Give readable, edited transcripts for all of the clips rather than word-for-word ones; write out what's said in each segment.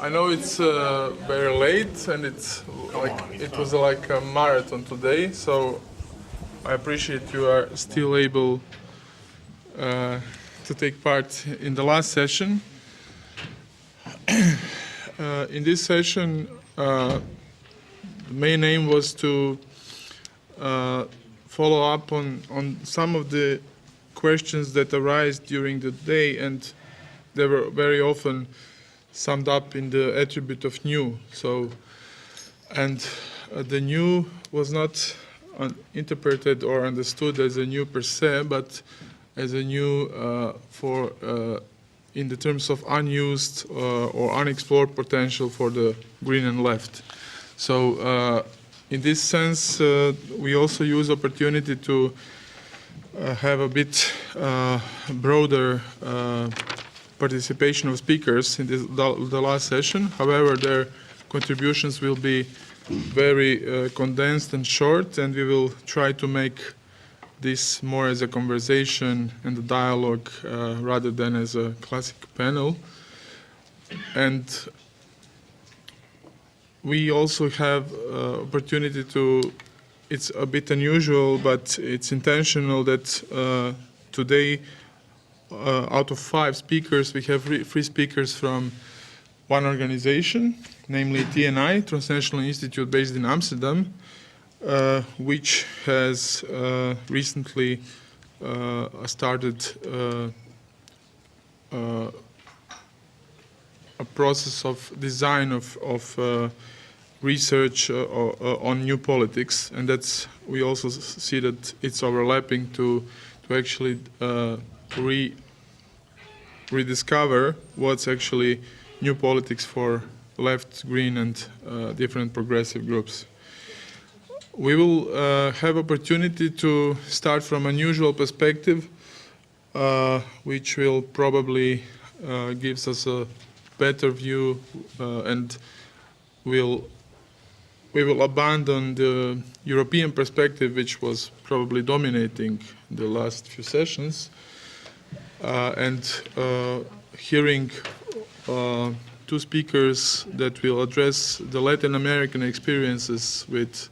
I know it's very late, and it was like a marathon today. So I appreciate you are still able to take part in the last session. In this session, the main aim was to follow up on some of the questions that arise during the day, and they were very often summed up in the attribute of new. So, and the new was not interpreted or understood as a new per se, but as a new in the terms of unused or unexplored potential for the green and left. So in this sense, we also use opportunity to have a bit broader participation of speakers in the last session. However, their contributions will be very condensed and short, and we will try to make this more as a conversation and a dialogue rather than as a classic panel. And we also have opportunity to, it's a bit unusual, but it's intentional that today out of 5 speakers, we have 3 speakers from one organization, namely TNI, Transnational Institute based in Amsterdam, which has recently started a process of design of research on new politics, and that's, we also see that it's overlapping to actually rediscover what's actually new politics for left, green, and different progressive groups. We will have opportunity to start from an unusual perspective, which will probably gives us a better view, and we will abandon the European perspective, which was probably dominating the last few sessions, and hearing 2 speakers that will address the Latin American experiences with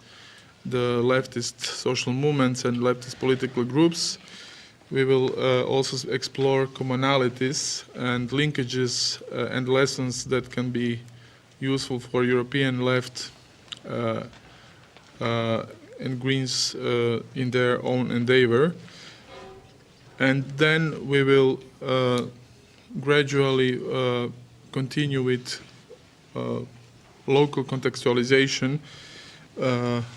the leftist social movements and leftist political groups. We will also explore commonalities and linkages and lessons that can be useful for European left and Greens in their own endeavor. And then we will gradually continue with local contextualization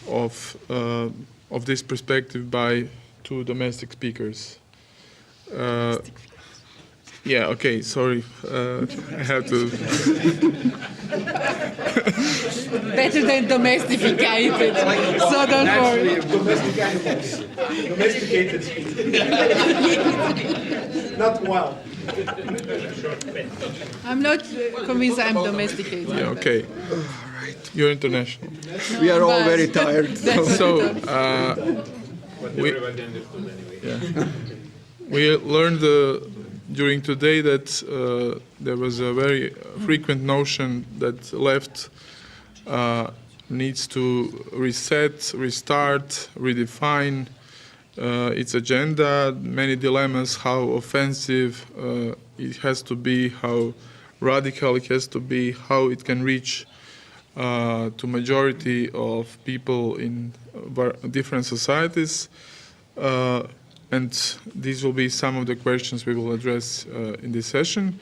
of this perspective by 2 domestic speakers. Yeah, okay, sorry, I have to. Better than domesticated, so don't worry. Domesticated. Not well. I'm not convinced I'm domesticated. Yeah, okay. You're international. No, we are all very tired. So we learned during today that there was a very frequent notion that left needs to reset, restart, redefine its agenda, many dilemmas, how offensive it has to be, how radical it has to be, how it can reach to majority of people in different societies. And these will be some of the questions we will address in this session.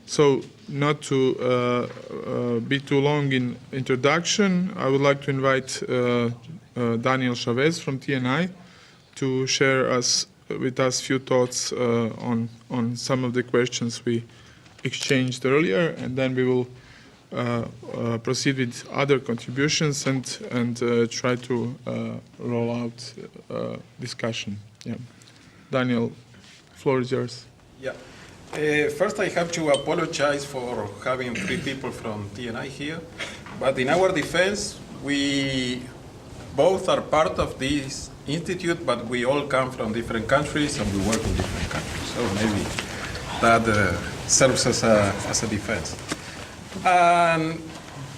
So not to be too long in introduction, I would like to invite Daniel Chavez from TNI to share with us few thoughts on some of the questions we exchanged earlier, and then we will proceed with other contributions and try to roll out discussion. Yeah. Daniel, floor is yours. Yeah. First, I have to apologize for having 3 people from TNI here. But in our defense, we both are part of this institute, but we all come from different countries and we work in different countries. So maybe that serves as a defense. And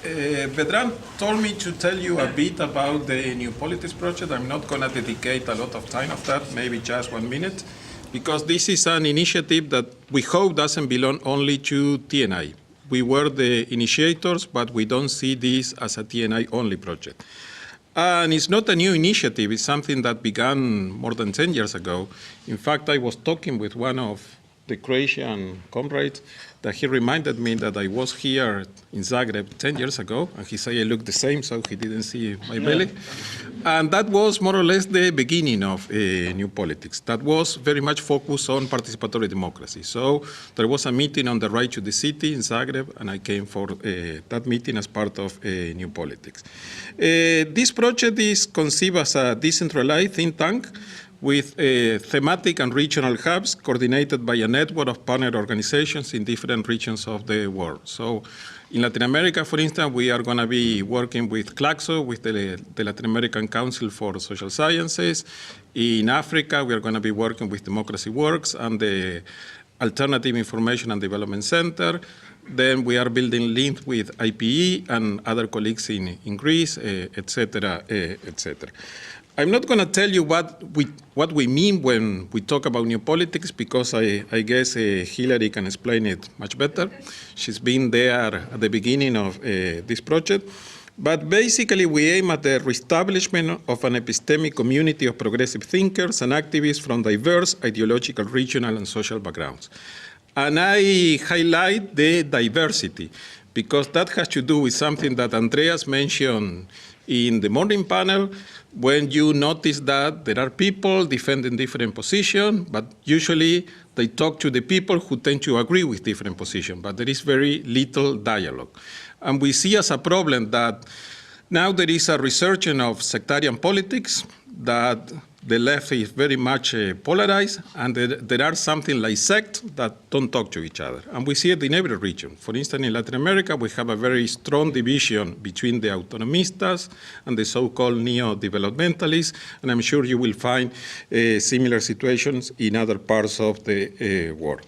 Vedran told me to tell you a bit about the New Politics project. I'm not going to dedicate a lot of time of that, maybe just 1 minute, because this is an initiative that we hope doesn't belong only to TNI. We were the initiators, but we don't see this as a TNI-only project. And it's not a new initiative. It's something that began more than 10 years ago. In fact, I was talking with one of the Croatian comrades that he reminded me that I was here in Zagreb 10 years ago, and he said I looked the same, so he didn't see my belly. And that was more or less the beginning of New Politics. That was very much focused on participatory democracy. So there was a meeting on the right to the city in Zagreb, and I came for that meeting as part of New Politics. This project is conceived as a decentralized think tank with thematic and regional hubs coordinated by a network of partner organizations in different regions of the world. So in Latin America, for instance, we are going to be working with CLACSO, with the Latin American Council for Social Sciences. In Africa, we are going to be working with Democracy Works and the Alternative Information and Development Center. Then we are building links with IPE and other colleagues in Greece, et cetera, et cetera. I'm not going to tell you what we mean when we talk about New Politics, because I guess Hilary can explain it much better. She's been there at the beginning of this project. But basically, we aim at the reestablishment of an epistemic community of progressive thinkers and activists from diverse ideological, regional, and social backgrounds. And I highlight the diversity, because that has to do with something that Andreas mentioned in the morning panel, when you notice that there are people defending different positions, but usually they talk to the people who tend to agree with different positions, but there is very little dialogue. And we see as a problem that now there is a resurgence of sectarian politics, that the left is very much polarized, and there are something like sects that don't talk to each other. And we see it in every region. For instance, in Latin America, we have a very strong division between the autonomistas and the so-called neo-developmentalists, and I'm sure you will find similar situations in other parts of the world.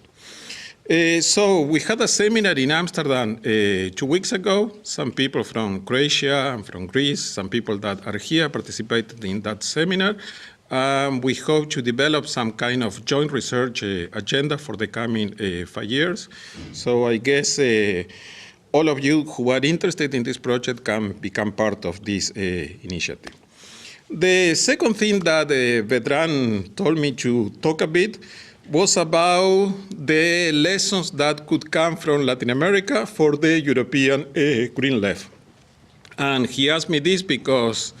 So we had a seminar in Amsterdam 2 weeks ago. Some people from Croatia and from Greece, some people that are here participated in that seminar. We hope to develop some kind of joint research agenda for the coming 5 years. So I guess all of you who are interested in this project can become part of this initiative. The second thing that Vedran told me to talk a bit was about the lessons that could come from Latin America for the European Green Left. And he asked me this because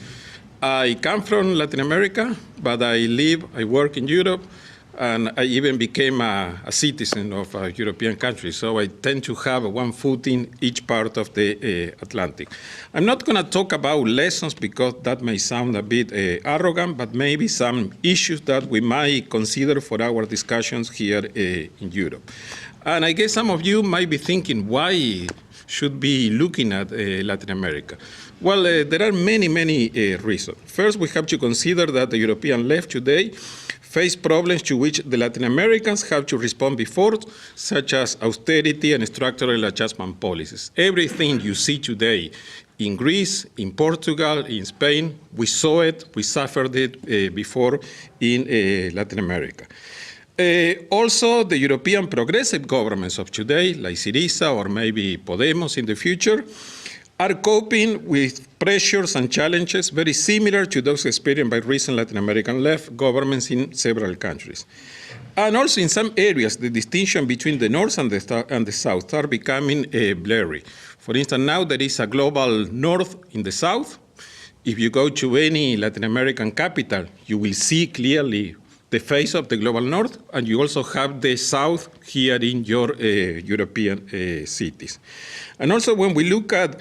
I come from Latin America, but I work in Europe, and I even became a citizen of a European country. So I tend to have one foot in each part of the Atlantic. I'm not going to talk about lessons because that may sound a bit arrogant, but maybe some issues that we might consider for our discussions here in Europe. And I guess some of you might be thinking, why should be looking at Latin America? Well, there are many reasons. First, we have to consider that the European left today face problems to which the Latin Americans have to respond before, such as austerity and structural adjustment policies. Everything you see today in Greece, in Portugal, in Spain, we saw it, we suffered it before in Latin America. Also, the European progressive governments of today, like Syriza or maybe Podemos in the future, are coping with pressures and challenges very similar to those experienced by recent Latin American left governments in several countries. And also in some areas, the distinction between the North and the South are becoming blurry. For instance, now there is a global North in the South. If you go to any Latin American capital, you will see clearly the face of the global North, and you also have the South here in your European cities. And also when we look at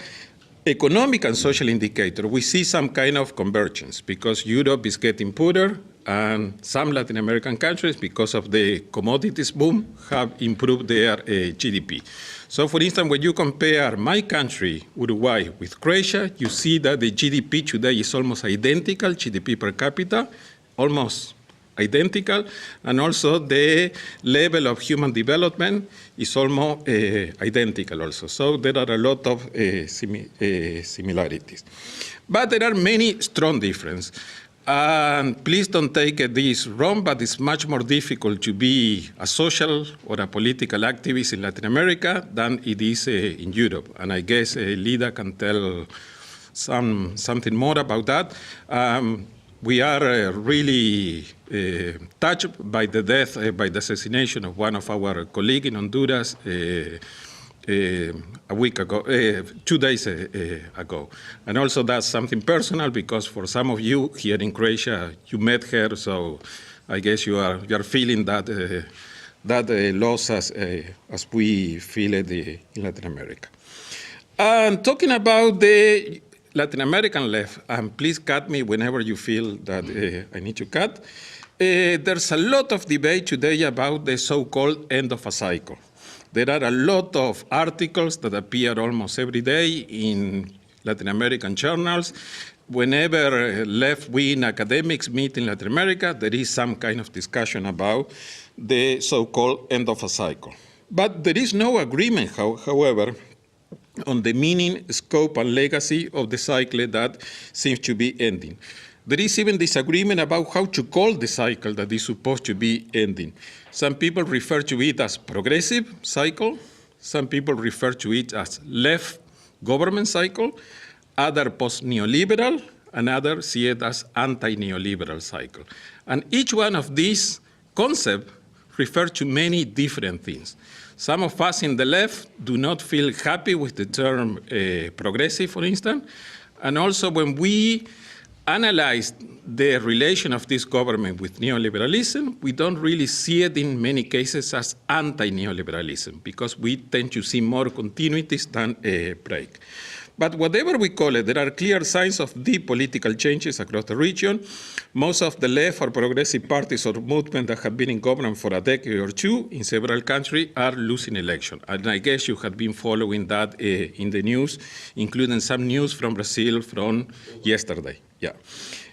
economic and social indicators, we see some kind of convergence because Europe is getting poorer and some Latin American countries, because of the commodities boom, have improved their GDP. So for instance, when you compare my country, Uruguay, with Croatia, you see that the GDP today is almost identical, GDP per capita, almost identical, and also the level of human development is almost identical also. So there are a lot of similarities. But there are many strong differences. And please don't take this wrong, but it's much more difficult to be a social or a political activist in Latin America than it is in Europe. And I guess Lyda can tell something more about that. We are really touched by the death, by the assassination of one of our colleagues in Honduras a week ago, 2 days ago. And also that's something personal because for some of you here in Croatia, you met her, so I guess you are feeling that loss as we feel it in Latin America. And talking about the Latin American left, and please cut me whenever you feel that I need to cut. There's a lot of debate today about the so-called end of a cycle. There are a lot of articles that appear almost every day in Latin American journals. Whenever left-wing academics meet in Latin America, there is some kind of discussion about the so-called end of a cycle. But there is no agreement, however, on the meaning, scope, and legacy of the cycle that seems to be ending. There is even disagreement about how to call the cycle that is supposed to be ending. Some people refer to it as progressive cycle. Some people refer to it as left government cycle. Others post-neoliberal, and others see it as anti-neoliberal cycle. And each one of these concepts refer to many different things. Some of us in the left do not feel happy with the term progressive, for instance. And also when we analyze the relation of this government with neoliberalism, we don't really see it in many cases as anti-neoliberalism because we tend to see more continuities than a break. But whatever we call it, there are clear signs of deep political changes across the region. Most of the left or progressive parties or movements that have been in government for a decade or two in several countries are losing election. And I guess you have been following that in the news, including some news from Brazil from yesterday. Yeah.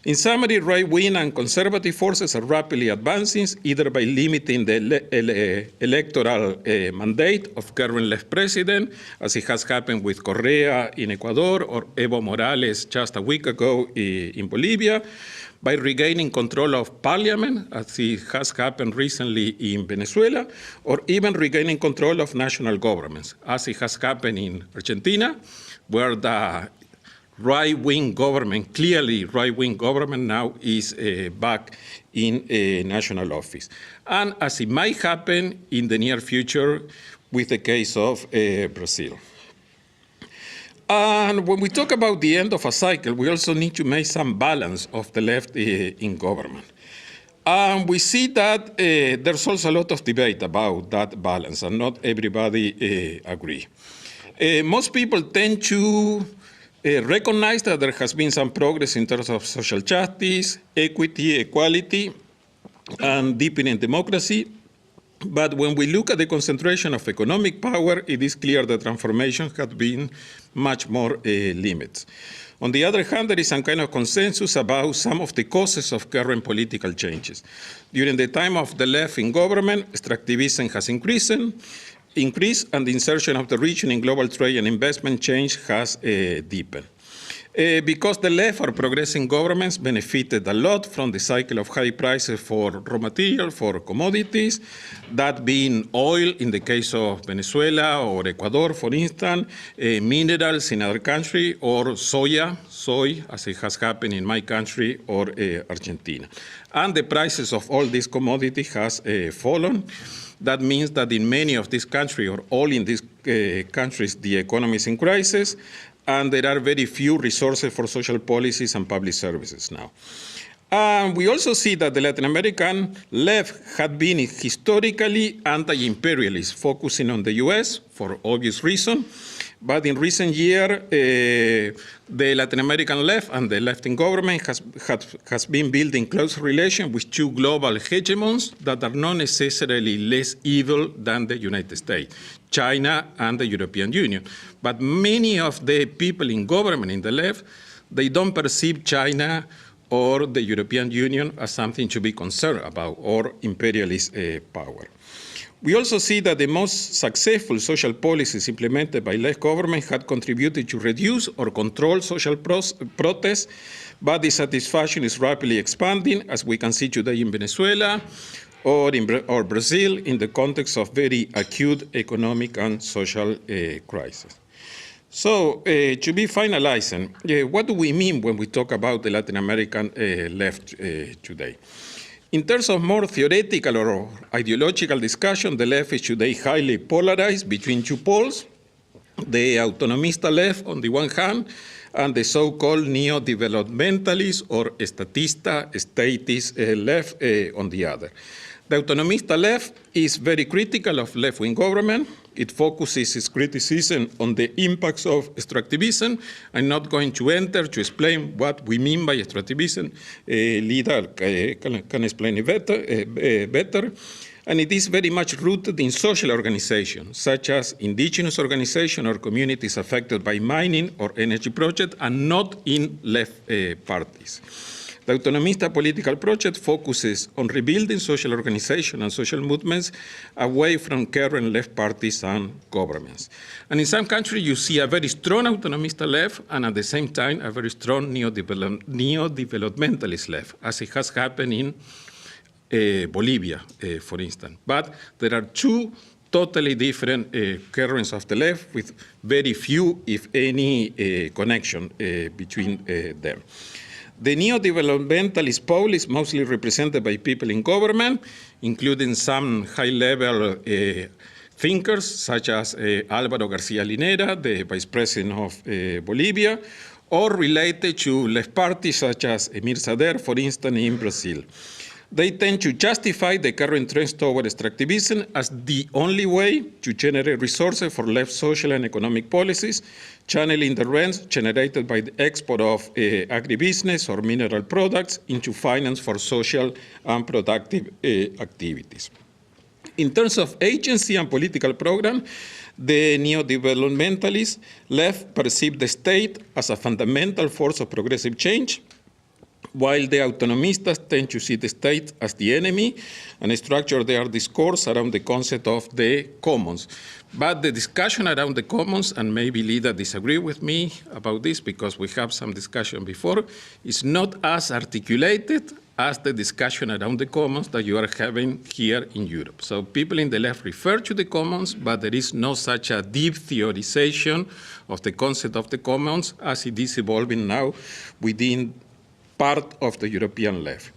In summary, right-wing and conservative forces are rapidly advancing, either by limiting the electoral mandate of current left president, as it has happened with Correa in Ecuador or Evo Morales just a week ago in Bolivia, by regaining control of parliament, as it has happened recently in Venezuela, or even regaining control of national governments, as it has happened in Argentina, where the right-wing government, clearly right-wing government now is back in national office. And as it might happen in the near future with the case of Brazil. And when we talk about the end of a cycle, we also need to make some balance of the left in government. And we see that there's also a lot of debate about that balance, and not everybody agree. Most people tend to recognize that there has been some progress in terms of social justice, equity, equality, and deepening democracy. But when we look at the concentration of economic power, it is clear that transformation has been much more limited. On the other hand, there is some kind of consensus about some of the causes of current political changes. During the time of the left in government, extractivism has increased, and the insertion of the region in global trade and investment change has deepened. Because the left or progressive governments benefited a lot from the cycle of high prices for raw material, for commodities, that being oil in the case of Venezuela or Ecuador, for instance, minerals in other countries, or soy, as it has happened in my country, or Argentina. And the prices of all these commodities has fallen. That means that in many of these countries, or all in these countries, the economy is in crisis, and there are very few resources for social policies and public services now. We also see that the Latin American left had been historically anti-imperialist, focusing on the US for obvious reasons. But in recent years, the Latin American left and the left-wing government has been building close relations with two global hegemons that are not necessarily less evil than the United States, China and the European Union. But many of the people in government in the left, they don't perceive China or the European Union as something to be concerned about, or imperialist power. We also see that the most successful social policies implemented by left governments had contributed to reduce or control social protests, but dissatisfaction is rapidly expanding, as we can see today in Venezuela or Brazil, in the context of very acute economic and social crisis. So, to be finalizing, what do we mean when we talk about the Latin American left today? In terms of more theoretical or ideological discussion, the left is today highly polarized between two poles, the autonomista left on the one hand, and the so-called neo-developmentalist or statist left on the other. The autonomista left is very critical of left-wing government. It focuses its criticism on the impacts of extractivism. I'm not going to enter to explain what we mean by extractivism. Lyda can explain it better. And it is very much rooted in social organizations, such as indigenous organizations or communities affected by mining or energy projects, and not in left parties. The autonomista political project focuses on rebuilding social organizations and social movements away from current left parties and governments. And in some countries, you see a very strong autonomista left, and at the same time, a very strong neo-developmentalist left, as it has happened in Bolivia, for instance. But there are two totally different currents of the left with very few, if any, connection between them. The neo-developmentalist pole is mostly represented by people in government, including some high-level thinkers, such as Álvaro García Linera, the vice president of Bolivia, or related to left parties, such as Emir Sader, for instance, in Brazil. They tend to justify the current trends toward extractivism as the only way to generate resources for left social and economic policies, channeling the rents generated by the export of agribusiness or mineral products into finance for social and productive activities. In terms of agency and political program, the neo-developmentalist left perceive the state as a fundamental force of progressive change, while the autonomistas tend to see the state as the enemy and structure their discourse around the concept of the commons. But the discussion around the commons, and maybe Lyda disagree with me about this because we have some discussion before, is not as articulated as the discussion around the commons that you are having here in Europe. So people in the left refer to the commons, but there is no such a deep theorization of the concept of the commons as it is evolving now within part of the European left.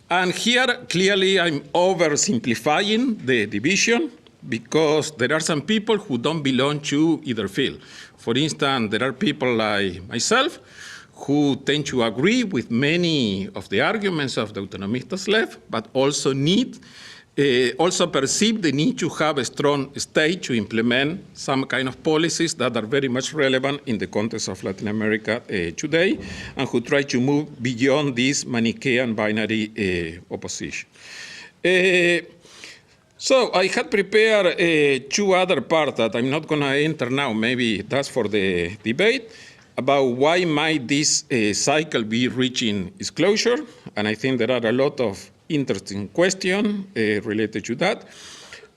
And here, clearly, I'm oversimplifying the division because there are some people who don't belong to either field. For instance, there are people like myself who tend to agree with many of the arguments of the autonomistas left, but also perceive the need to have a strong state to implement some kind of policies that are very much relevant in the context of Latin America today, and who try to move beyond this Manichaean binary opposition. So I had prepared two other parts that I'm not going to enter now. Maybe that's for the debate, about why might this cycle be reaching its closure. And I think there are a lot of interesting questions related to that,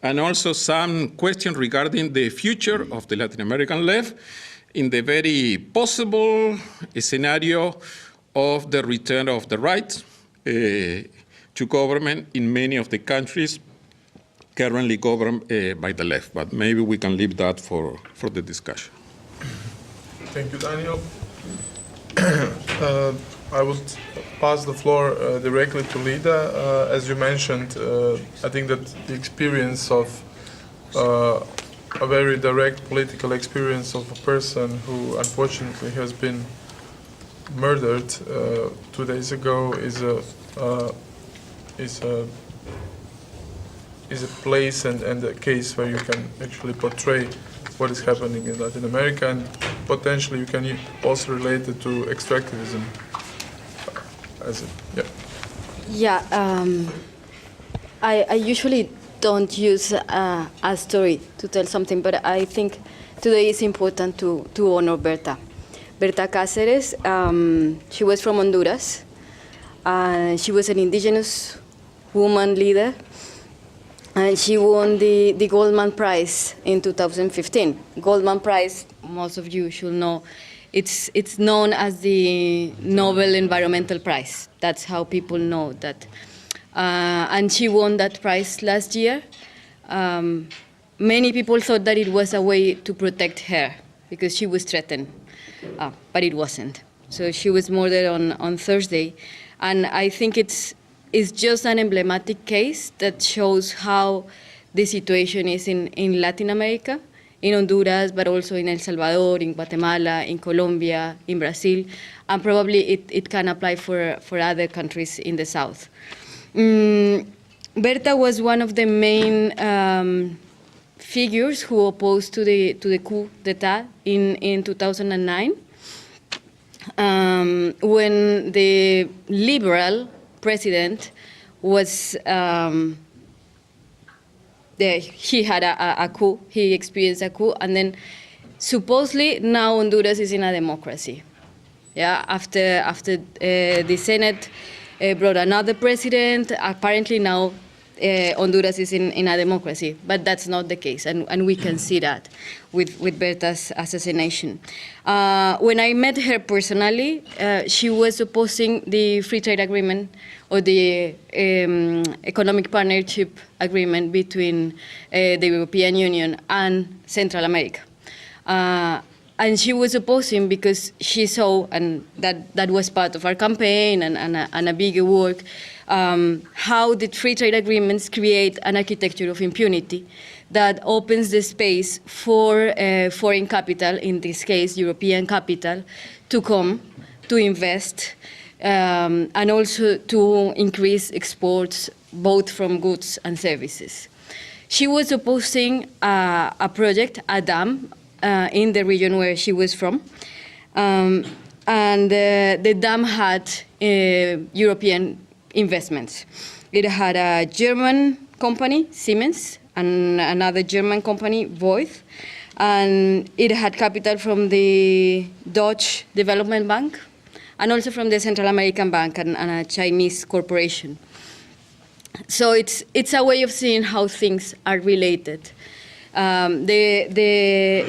and also some questions regarding the future of the Latin American left in the very possible scenario of the return of the right to government in many of the countries currently governed by the left. But maybe we can leave that for the discussion. Thank you, Daniel. I would pass the floor directly to Lyda. As you mentioned, I think that the experience of a very direct political experience of a person who unfortunately has been murdered 2 days ago is a place and a case where you can actually portray what is happening in Latin America, and potentially you can also relate it to extractivism. I usually don't use a story to tell something, but I think today is important to honor Berta. Berta Cáceres, she was from Honduras, She was an indigenous woman leader, and she won the Goldman Prize in 2015. Goldman Prize, most of you should know, it's known as the Nobel Environmental Prize. That's how people know that. And she won that prize last year. Many people thought that it was a way to protect her because she was threatened, but it wasn't. So she was murdered on Thursday. And I think it's just an emblematic case that shows how the situation is in Latin America, in Honduras, but also in El Salvador, in Guatemala, in Colombia, in Brazil, and probably it can apply for other countries in the South. Berta was one of the main figures who opposed to the coup d'etat in 2009, when the liberal president was he had a coup, he experienced a coup, and then supposedly now Honduras is in a democracy. Yeah, after the Senate brought another president, apparently now Honduras is in a democracy, but that's not the case, and we can see that with Berta's assassination. When I met her personally, she was opposing the free trade agreement or the economic partnership agreement between the European Union and Central America. And she was opposing because she saw, and that was part of our campaign and a bigger work, how the free trade agreements create an architecture of impunity that opens the space for foreign capital, in this case European capital, to come, to invest, and also to increase exports both from goods and services. She was opposing a project, a dam, in the region where she was from, and the dam had European investments. It had a German company, Siemens, and another German company, Voith, and it had capital from the Dutch Development Bank, and also from the Central American Bank and a Chinese corporation. So it's a way of seeing how things are related.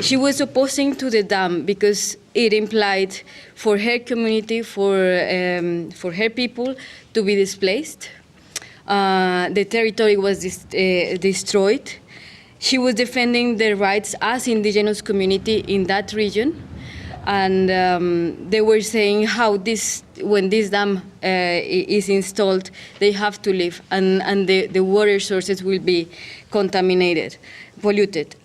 She was opposing to the dam because it implied for her community, for her people to be displaced. The territory was destroyed. She was defending their rights as indigenous community in that region. And they were saying how when this dam is installed, they have to leave, and the water sources will be contaminated, polluted.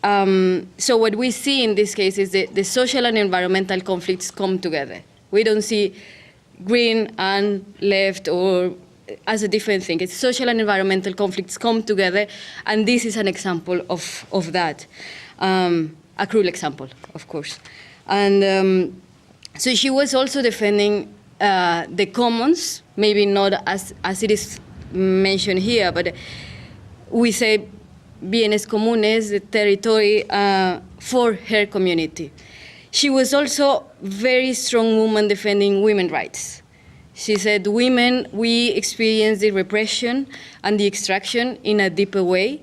So what we see in this case is that the social and environmental conflicts come together. We don't see green and left or as a different thing. It's social and environmental conflicts come together, and this is an example of that, a cruel example, of course. And so she was also defending the commons, maybe not as it is mentioned here, but we say bienes comunes, the territory for her community. She was also very strong woman defending women's rights. She said, women, we experience the repression and the extraction in a deeper way.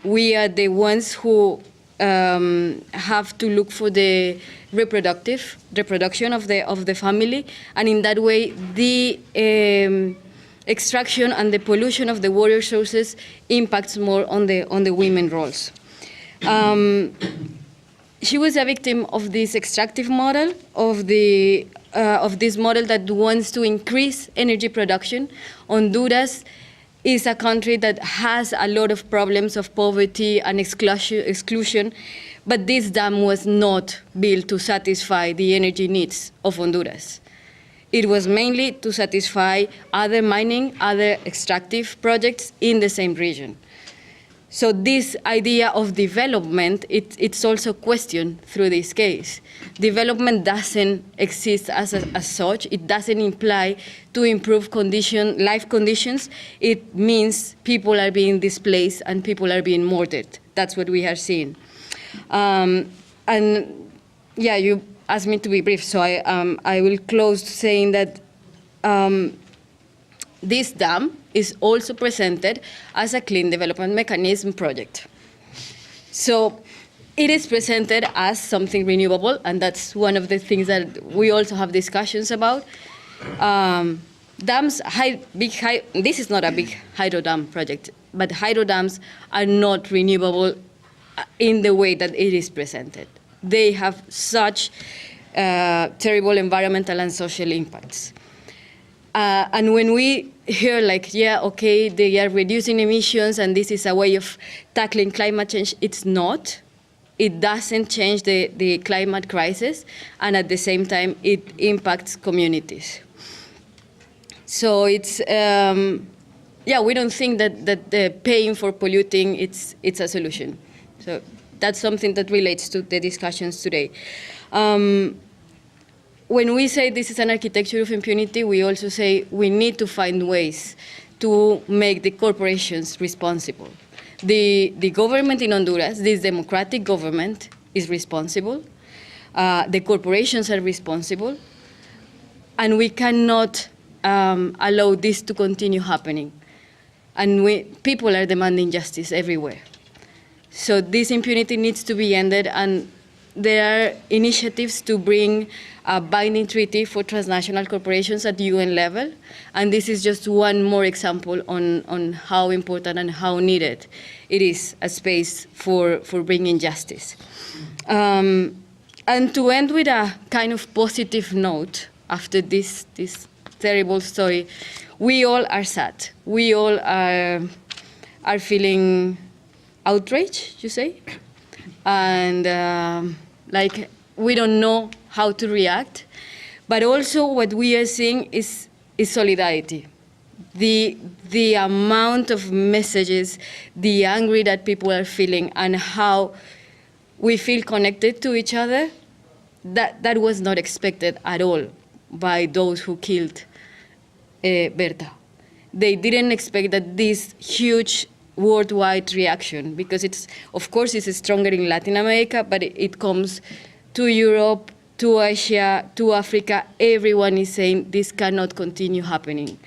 We are the ones who have to look for the reproduction of the family, and in that way the extraction and the pollution of the water sources impacts more on the women roles. She was a victim of this extractive model, of this model that wants to increase energy production. Honduras is a country that has a lot of problems of poverty and exclusion, but this dam was not built to satisfy the energy needs of Honduras. It was mainly to satisfy other mining, other extractive projects in the same region. So this idea of development, it's also questioned through this case. Development doesn't exist as such. It doesn't imply to improve life conditions. It means people are being displaced and people are being murdered. That's what we are seeing. And yeah, you asked me to be brief, so I will close saying that this dam is also presented as a clean development mechanism project. So it is presented as something renewable, and that's one of the things that we also have discussions about. Dams, this is not a big hydro dam project, but hydro dams are not renewable in the way that it is presented. They have such terrible environmental and social impacts. And when we hear like, yeah, okay, they are reducing emissions and this is a way of tackling climate change, it's not. It doesn't change the climate crisis, and at the same time, it impacts communities. So it's, we don't think that the paying for polluting, it's a solution. So that's something that relates to the discussions today. When we say this is an architecture of impunity, we also say we need to find ways to make the corporations responsible. The government in Honduras, this democratic government, is responsible. The corporations are responsible. And we cannot allow this to continue happening. And people are demanding justice everywhere. So this impunity needs to be ended, and there are initiatives to bring a binding treaty for transnational corporations at UN level, and this is just one more example on how important and how needed it is a space for bringing justice. And to end with a kind of positive note after this terrible story, we all are sad. We all are feeling outraged, you say, and like we don't know how to react, but also what we are seeing is solidarity. The amount of messages, the anger that people are feeling, and how we feel connected to each other, that was not expected at all by those who killed Berta. They didn't expect that this huge worldwide reaction, because it's, of course, it's stronger in Latin America, but it comes to Europe, to Asia, to Africa. Everyone is saying this cannot continue happening.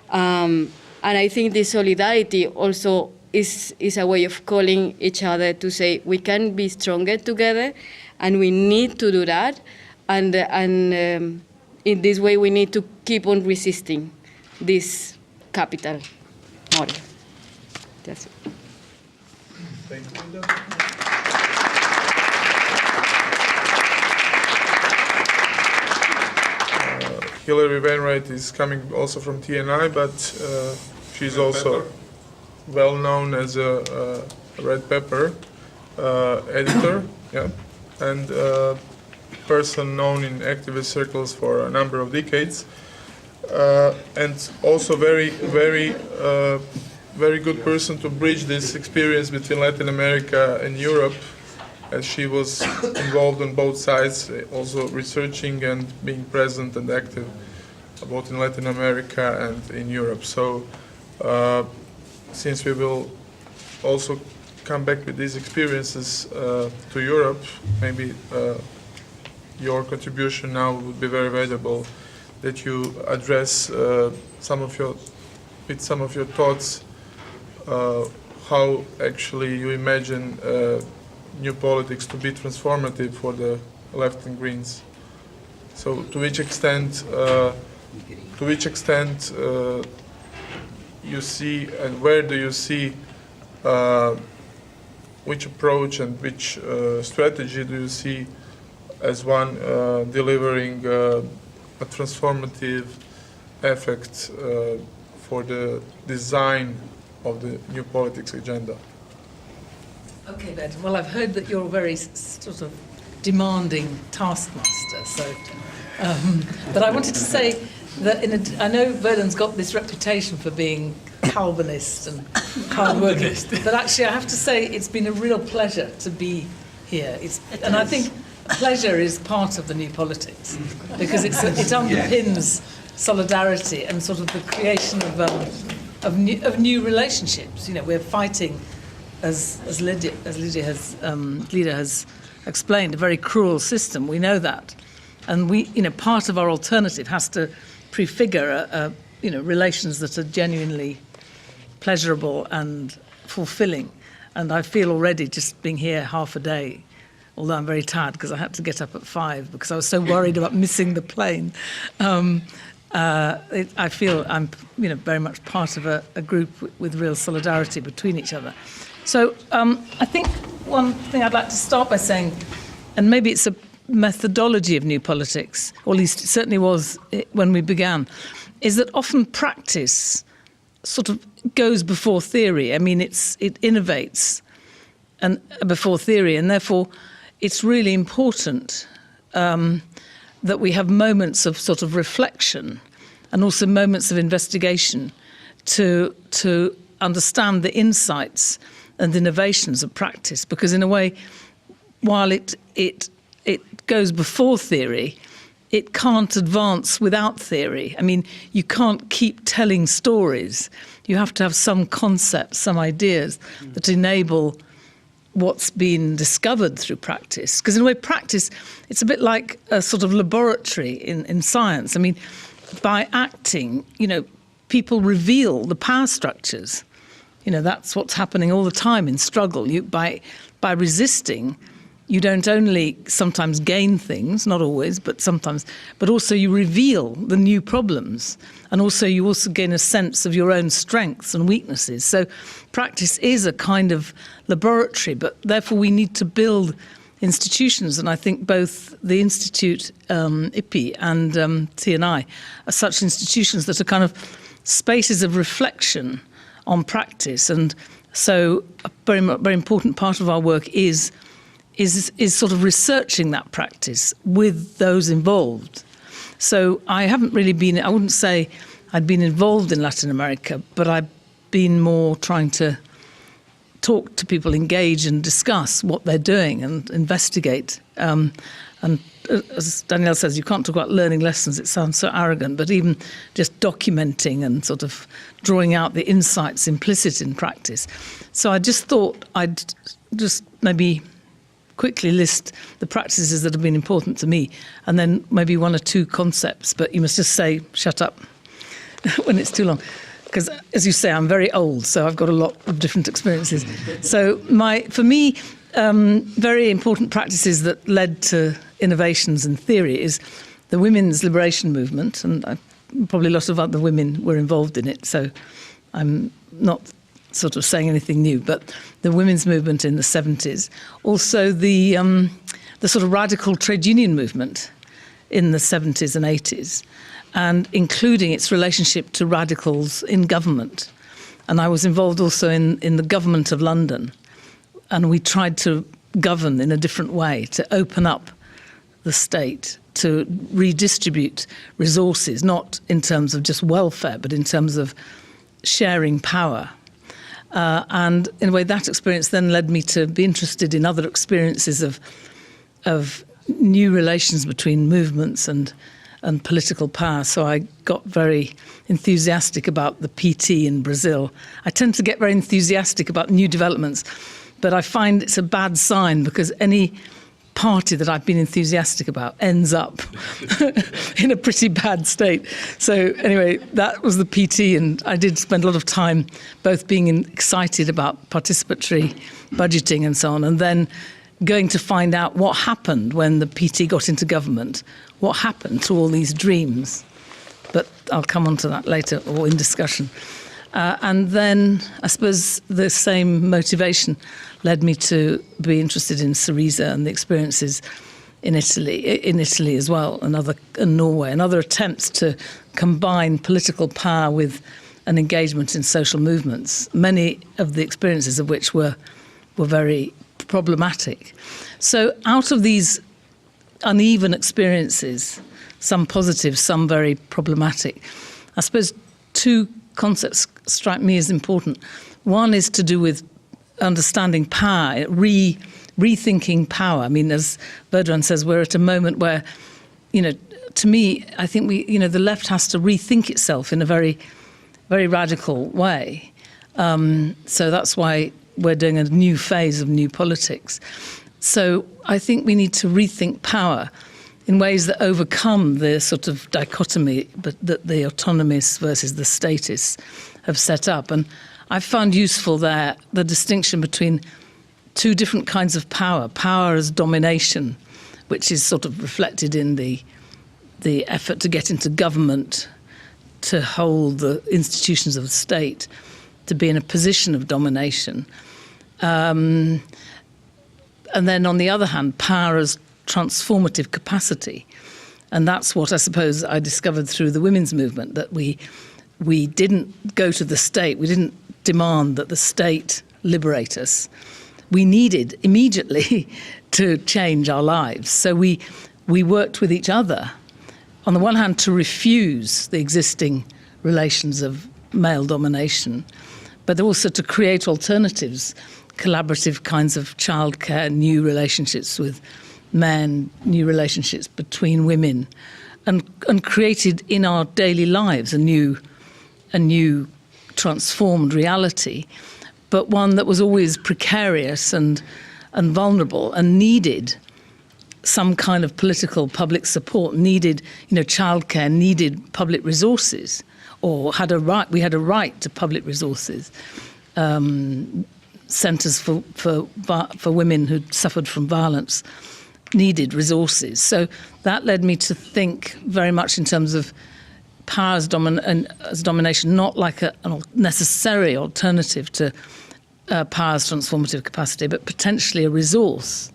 And I think this solidarity also is a way of calling each other to say we can be stronger together, and we need to do that. And in this way, we need to keep on resisting this capital model. That's it. Thank you, Lyda. Hilary Wainwright is coming also from TNI, but she's also well known as a Red Pepper editor, and person known in activist circles for a number of decades, and also very good person to bridge this experience between Latin America and Europe, as she was involved on both sides, also researching and being present and active both in Latin America and in Europe. So since we will also come back with these experiences to Europe, maybe your contribution now would be very valuable, that you address some of your thoughts, how actually you imagine new politics to be transformative for the left and Greens. So to which extent you see, and where do you see which approach and which strategy do you see as one delivering a transformative effect for the design of the new politics agenda? Okay, Vedran. Well, I've heard that you're a very sort of demanding taskmaster. So, but I wanted to say that I know Vedran's got this reputation for being Calvinist and hard-working, but actually I have to say it's been a real pleasure to be here. And I think pleasure is part of the new politics, because it underpins solidarity and sort of the creation of new relationships. You know, we're fighting, as Lyda has explained, a very cruel system. We know that, and part of our alternative has to prefigure relations that are genuinely pleasurable and fulfilling. And I feel already just being here half a day, although I'm very tired because I had to get up at 5 because I was so worried about missing the plane. I feel I'm very much part of a group with real solidarity between each other. So I think one thing I'd like to start by saying, and maybe it's a methodology of New Politics, or at least it certainly was when we began, is that often practice sort of goes before theory. I mean, it innovates and before theory, and therefore it's really important that we have moments of sort of reflection and also moments of investigation to understand the insights and innovations of practice. Because in a way, while it goes before theory, it can't advance without theory. I mean, you can't keep telling stories. You have to have some concepts, some ideas that enable what's been discovered through practice. Because in a way, practice, it's a bit like a sort of laboratory in science. I mean, by acting, people reveal the power structures. That's what's happening all the time in struggle. By resisting, you don't only sometimes gain things, not always, but sometimes, but also you reveal the new problems. And also you also gain a sense of your own strengths and weaknesses. So practice is a kind of laboratory, but therefore we need to build institutions. And I think both the Institut, IPI, and TNI are such institutions that are kind of spaces of reflection on practice. And so a very, very important part of our work is sort of researching that practice with those involved. So I haven't really been, I wouldn't say I'd been involved in Latin America, but I've been more trying to talk to people, engage and discuss what they're doing and investigate. And as Danielle says, you can't talk about learning lessons, it sounds so arrogant, but even just documenting and sort of drawing out the insights implicit in practice. So I just thought I'd just maybe quickly list the practices that have been important to me, and then maybe one or two concepts, but you must just say, shut up, when it's too long. Because, as you say, I'm very old, so I've got a lot of different experiences. So for me, very important practices that led to innovations in theory is the women's liberation movement, and probably a lot of other women were involved in it, so I'm not sort of saying anything new, but the women's movement in the 70s. Also the sort of radical trade union movement in the 70s and 80s, and including its relationship to radicals in government. And I was involved also in the government of London, and we tried to govern in a different way, to open up the state, to redistribute resources, not in terms of just welfare, but in terms of sharing power. And in a way, that experience then led me to be interested in other experiences of new relations between movements and political power. So I got very enthusiastic about the PT in Brazil. I tend to get very enthusiastic about new developments, but I find it's a bad sign because any party that I've been enthusiastic about ends up in a pretty bad state. So anyway, that was the PT, and I did spend a lot of time both being excited about participatory budgeting and so on, and then going to find out what happened when the PT got into government, what happened to all these dreams. But I'll come on to that later or in discussion. And then I suppose the same motivation led me to be interested in Syriza and the experiences in Italy as well, and Norway, and other attempts to combine political power with an engagement in social movements, many of the experiences of which were very problematic. So out of these uneven experiences, some positive, some very problematic, I suppose two concepts strike me as important. One is to do with understanding power, rethinking power. I mean, as Vedran says, we're at a moment where, to me, I think the left has to rethink itself in a very, very radical way. So that's why we're doing a new phase of new politics. So I think we need to rethink power in ways that overcome the sort of dichotomy that the autonomists versus the statists have set up. And I found useful there the distinction between two different kinds of power. Power as domination, which is sort of reflected in the effort to get into government, to hold the institutions of the state, to be in a position of domination. And then on the other hand, power as transformative capacity. And that's what I suppose I discovered through the women's movement, that we didn't go to the state, we didn't demand that the state liberate us. We needed immediately to change our lives. So we worked with each other, on the one hand, to refuse the existing relations of male domination, but also to create alternatives, collaborative kinds of childcare, new relationships with men, new relationships between women, and created in our daily lives a new transformed reality, but one that was always precarious and vulnerable and needed some kind of political public support, needed, childcare, needed public resources, or we had a right to public resources. Centres for women who'd suffered from violence needed resources. So that led me to think very much in terms of power as domination, not like a necessary alternative to power's transformative capacity, but potentially a resource.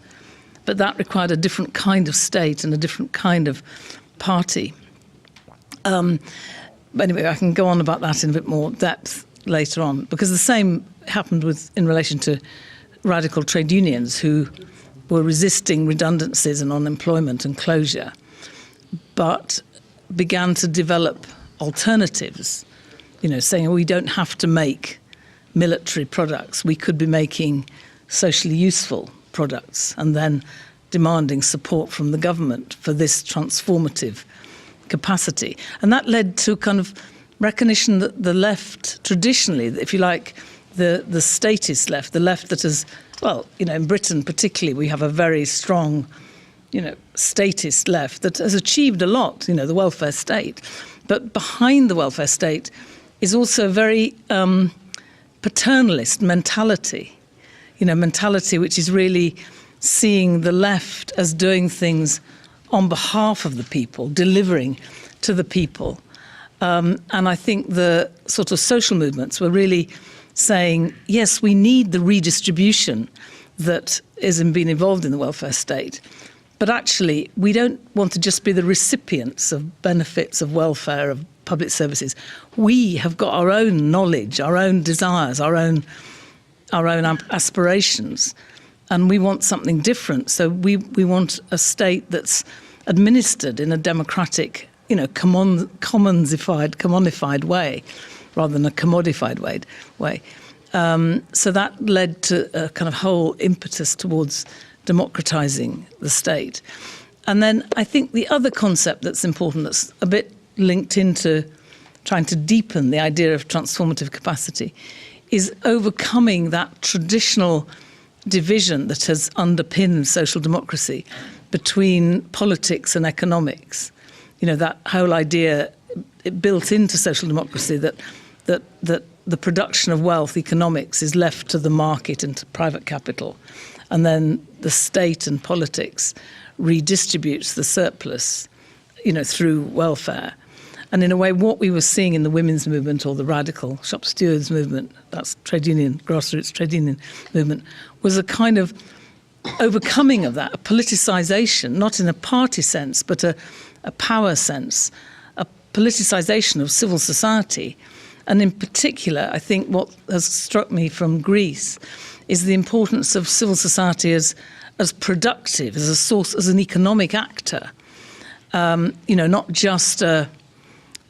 But that required a different kind of state and a different kind of party. But anyway, I can go on about that in a bit more depth later on, because the same happened in relation to radical trade unions who were resisting redundancies and unemployment and closure, but began to develop alternatives, saying we don't have to make military products, we could be making socially useful products, and then demanding support from the government for this transformative capacity. And that led to kind of recognition that the left traditionally, if you like, the statist left, the left that has, in Britain particularly, we have a very strong, statist left that has achieved a lot, the welfare state. But behind the welfare state is also a very paternalist mentality, mentality which is really seeing the left as doing things on behalf of the people, delivering to the people. And I think the sort of social movements were really saying, yes, we need the redistribution that has been involved in the welfare state, but actually we don't want to just be the recipients of benefits of welfare, of public services. We have got our own knowledge, our own desires, our own aspirations, and we want something different. So we want a state that's administered in a democratic, commodified way, rather than a commodified way. So that led to a kind of whole impetus towards democratizing the state. And then I think the other concept that's important, that's a bit linked into trying to deepen the idea of transformative capacity, is overcoming that traditional division that has underpinned social democracy between politics and economics. That whole idea built into social democracy that the production of wealth, economics, is left to the market and to private capital, and then the state and politics redistributes the surplus, through welfare. And in a way, what we were seeing in the women's movement or the radical shop stewards movement, that's trade union, grassroots trade union movement, was a kind of overcoming of that, a politicisation, not in a party sense, but a power sense, a politicisation of civil society. And in particular, I think what has struck me from Greece is the importance of civil society as productive, as a source, as an economic actor, not just a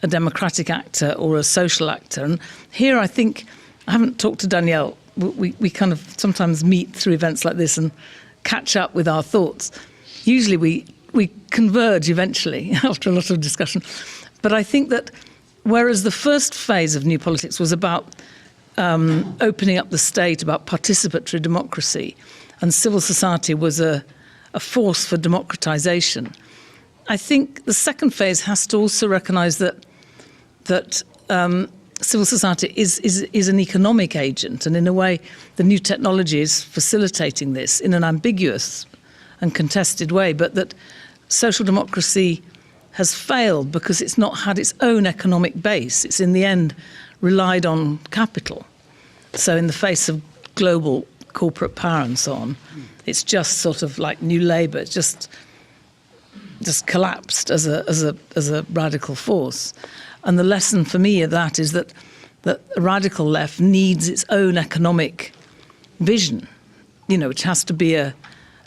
democratic actor or a social actor. And here I think, I haven't talked to Danielle, we kind of sometimes meet through events like this and catch up with our thoughts. Usually we converge eventually after a lot of discussion. But I think that whereas the first phase of New Politics was about opening up the state, about participatory democracy, and civil society was a force for democratisation, I think the second phase has to also recognise that civil society is an economic agent, and in a way, the new technology is facilitating this in an ambiguous and contested way. But that social democracy has failed because it's not had its own economic base. It's in the end relied on capital. So in the face of global corporate power and so on, it's just sort of like New Labour. It's just collapsed as a radical force. And the lesson for me of that is that the radical left needs its own economic vision, which has to be a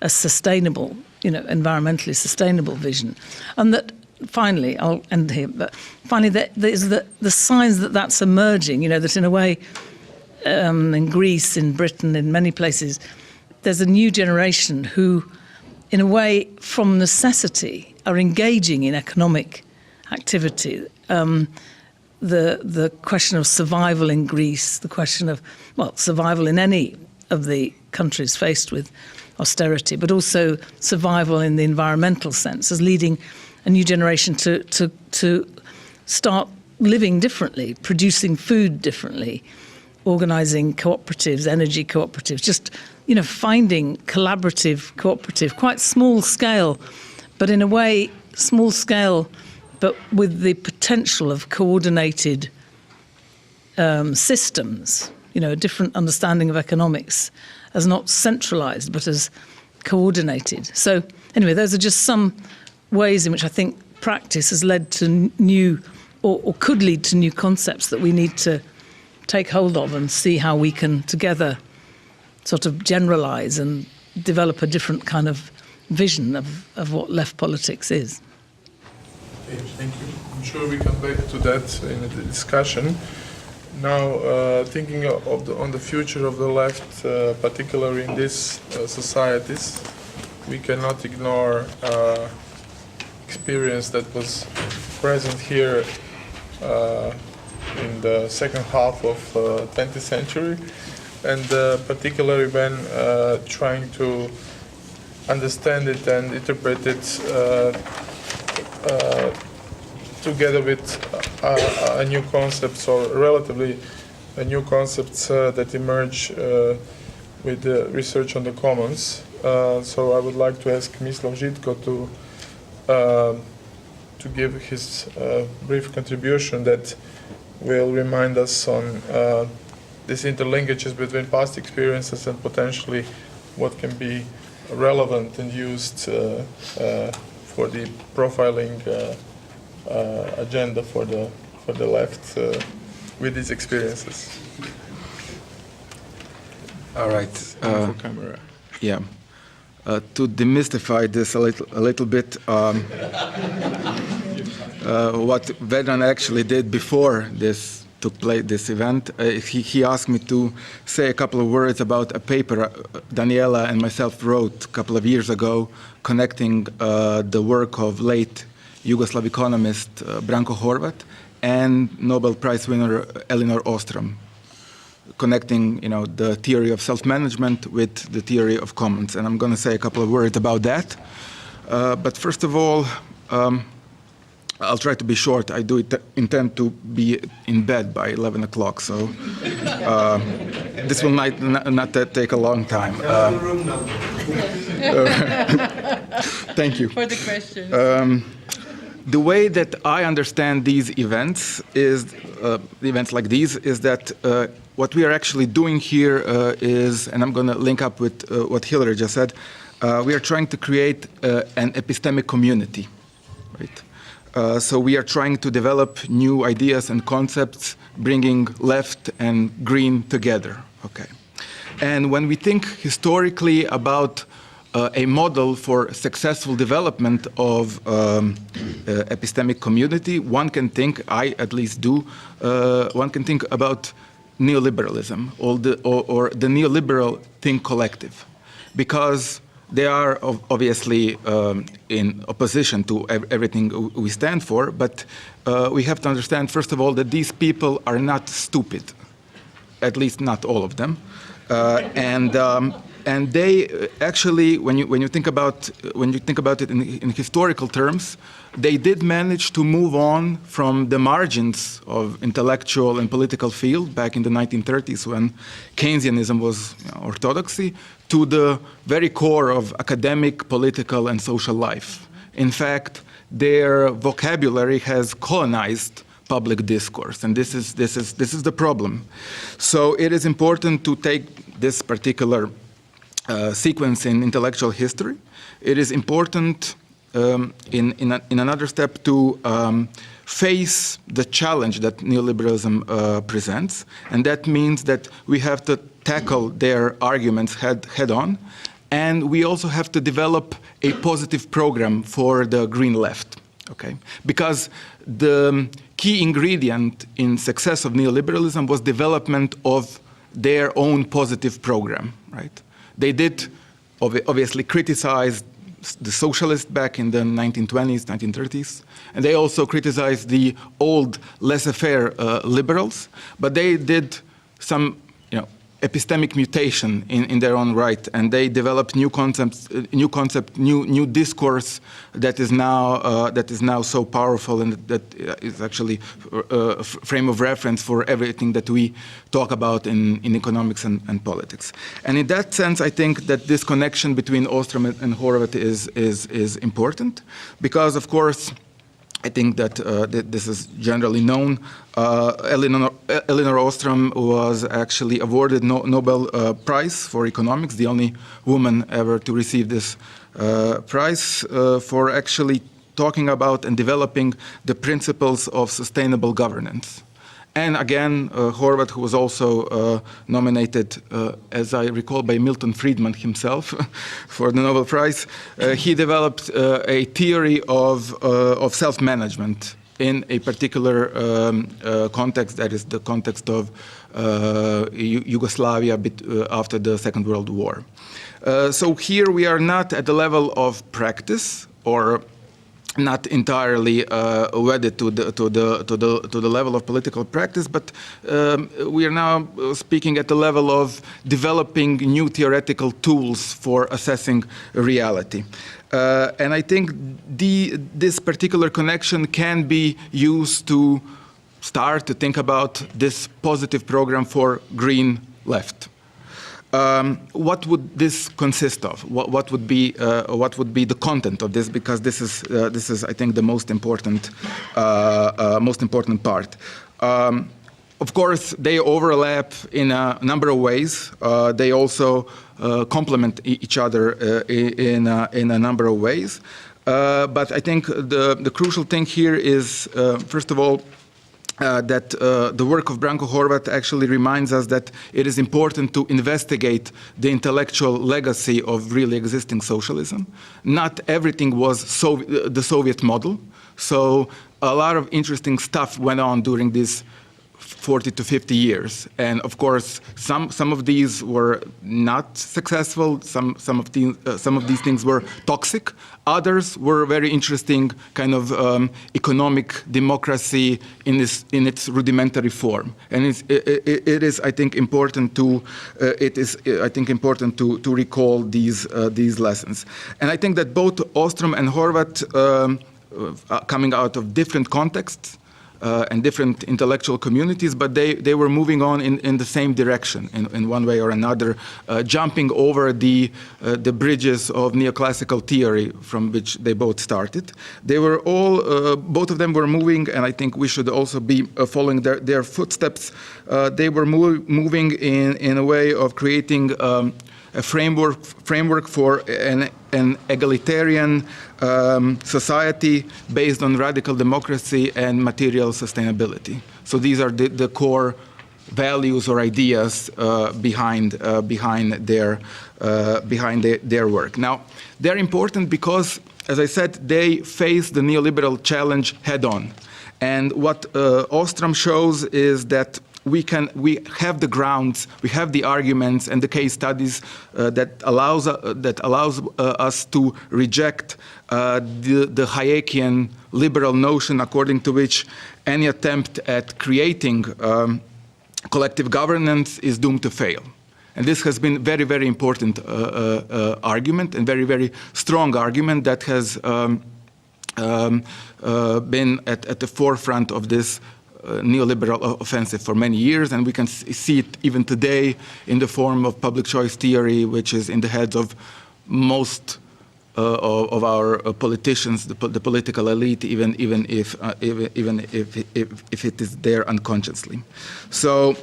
sustainable, environmentally sustainable vision. And that finally, I'll end here, but finally there's the signs that that's emerging, that in a way, in Greece, in Britain, in many places, there's a new generation who, in a way, from necessity, are engaging in economic activity. The question of survival in Greece, the question of, survival in any of the countries faced with austerity, but also survival in the environmental sense, as leading a new generation to start living differently, producing food differently, organising cooperatives, energy cooperatives, just, finding collaborative, cooperative, quite small scale, but in a way, small scale, but with the potential of coordinated systems, a different understanding of economics as not centralised, but as coordinated. So anyway, those are just some ways in which I think practice has led to new, or could lead to new concepts that we need to take hold of and see how we can together sort of generalise and develop a different kind of vision of what left politics is. Okay, thank you. I'm sure we come back to that in the discussion. Now, thinking on the future of the left, particularly in these societies, we cannot ignore experience that was present here in the second half of 20th century, and particularly when trying to understand it and interpret it together with a new concepts, or relatively new concepts that emerge with the research on the commons. So I would like to ask Mislav Žitko to give his brief contribution that will remind us on these interlinkages between past experiences and potentially what can be relevant and used for the profiling agenda for the left with these experiences. All right. For camera. Yeah. To demystify this a little bit, what Vedran actually did before this took place, this event, he asked me to say a couple of words about a paper Daniela and myself wrote a couple of years ago, connecting the work of late Yugoslav economist Branko Horvat and Nobel Prize winner Elinor Ostrom, connecting, the theory of self-management with the theory of commons. And I'm going to say a couple of words about that. But first of all, I'll try to be short. I do intend to be in bed by 11 o'clock, so this will not take a long time. Thank you. For the question. The way that I understand these events is, events like these, is that what we are actually doing here is, and I'm going to link up with what Hilary just said, we are trying to create an epistemic community, right? So we are trying to develop new ideas and concepts, bringing left and green together, okay? And when we think historically about a model for successful development of epistemic community, one can think, I at least do, one can think about neoliberalism or the neoliberal think collective, because they are obviously in opposition to everything we stand for, but we have to understand, first of all, that these people are not stupid, at least not all of them, And they actually, when you think about it in historical terms, they did manage to move on from the margins of intellectual and political field back in the 1930s when Keynesianism was orthodoxy to the very core of academic, political, and social life. In fact, their vocabulary has colonized public discourse, and this is the problem. So it is important to take this particular sequence in intellectual history. It is important in another step to face the challenge that neoliberalism presents, and that means that we have to tackle their arguments head on, and we also have to develop a positive program for the green left, okay? Because the key ingredient in success of neoliberalism was development of their own positive program, right? They did obviously criticize the socialists back in the 1920s, 1930s, and they also criticized the old laissez-faire liberals, but they did some epistemic mutation in their own right, and they developed new concepts, new discourse that is now so powerful, and that is actually a frame of reference for everything that we talk about in economics and politics. And in that sense, I think that this connection between Ostrom and Horvat is important, because of course I think that this is generally known. Elinor Ostrom was actually awarded Nobel Prize for economics, the only woman ever to receive this prize for actually talking about and developing the principles of sustainable governance. And again, Horvat, who was also nominated, as I recall, by Milton Friedman himself for the Nobel Prize, he developed a theory of self-management in a particular context, that is the context of Yugoslavia after the Second World War. So here we are not at the level of practice, or not entirely wedded to the level of political practice, but we are now speaking at the level of developing new theoretical tools for assessing reality. And I think this particular connection can be used to start to think about this positive program for green left. What would this consist of? What would be the content of this? Because this is I think the most important part. Of course, they overlap in a number of ways. They also complement each other in a number of ways. But I think the crucial thing here is, first of all, that the work of Branko Horvat actually reminds us that it is important to investigate the intellectual legacy of really existing socialism. Not everything was the Soviet model, so a lot of interesting stuff went on during these 40 to 50 years, and of course some of these were not successful. Some of these things were toxic. Others were very interesting, kind of economic democracy in its rudimentary form. And it is I think important to recall these lessons. And I think that both Ostrom and Horvat, coming out of different contexts, and different intellectual communities, but they were moving on in the same direction in one way or another, jumping over the bridges of neoclassical theory from which they both started. They were all, both of them were moving, and I think we should also be following their footsteps. They were moving in a way of creating a framework for an egalitarian society based on radical democracy and material sustainability. So these are the core values or ideas behind their work. Now, they're important because, as I said, they face the neoliberal challenge head on. And what Ostrom shows is that we have the grounds, we have the arguments and the case studies that allows us to reject the Hayekian liberal notion according to which any attempt at creating collective governance is doomed to fail. And this has been very, very important argument and very, very strong argument that has been at the forefront of this neoliberal offensive for many years, and we can see it even today in the form of public choice theory, which is in the heads of most of our politicians, the political elite, even if it is there unconsciously. So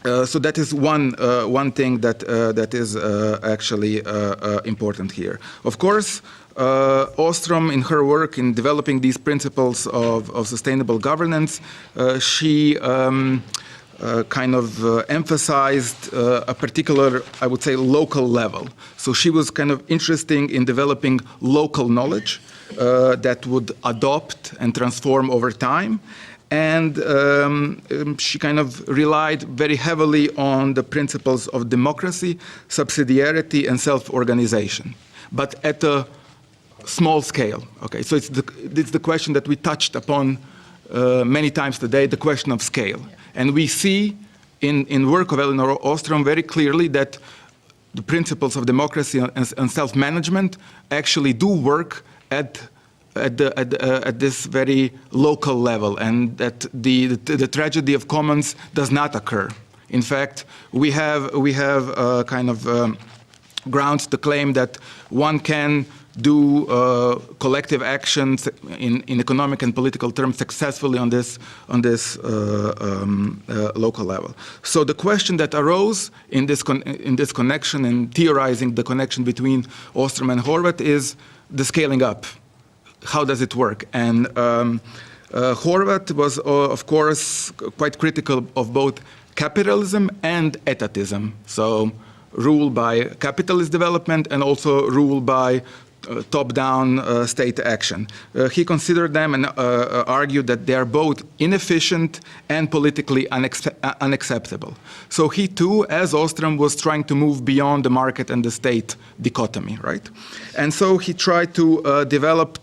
that is one thing that is actually important here. Of course, Ostrom, in her work in developing these principles of sustainable governance, she kind of emphasized a particular, I would say, local level. So she was kind of interested in developing local knowledge that would adopt and transform over time. And she kind of relied very heavily on the principles of democracy, subsidiarity, and self-organization, but at a small scale. Okay, so it's the question that we touched upon many times today, the question of scale. And we see in work of Elinor Ostrom very clearly that the principles of democracy and self-management actually do work at this very local level, and that the tragedy of commons does not occur. In fact, we have kind of grounds to claim that one can do collective actions in economic and political terms successfully on this local level. So the question that arose in this connection and theorizing the connection between Ostrom and Horvat is the scaling up. How does it work? And Horvat was, of course, quite critical of both capitalism and etatism. So rule by capitalist development and also rule by top-down state action. He considered them and argued that they are both inefficient and politically unacceptable. So he too, as Ostrom, was trying to move beyond the market and the state dichotomy, right? And so he tried to develop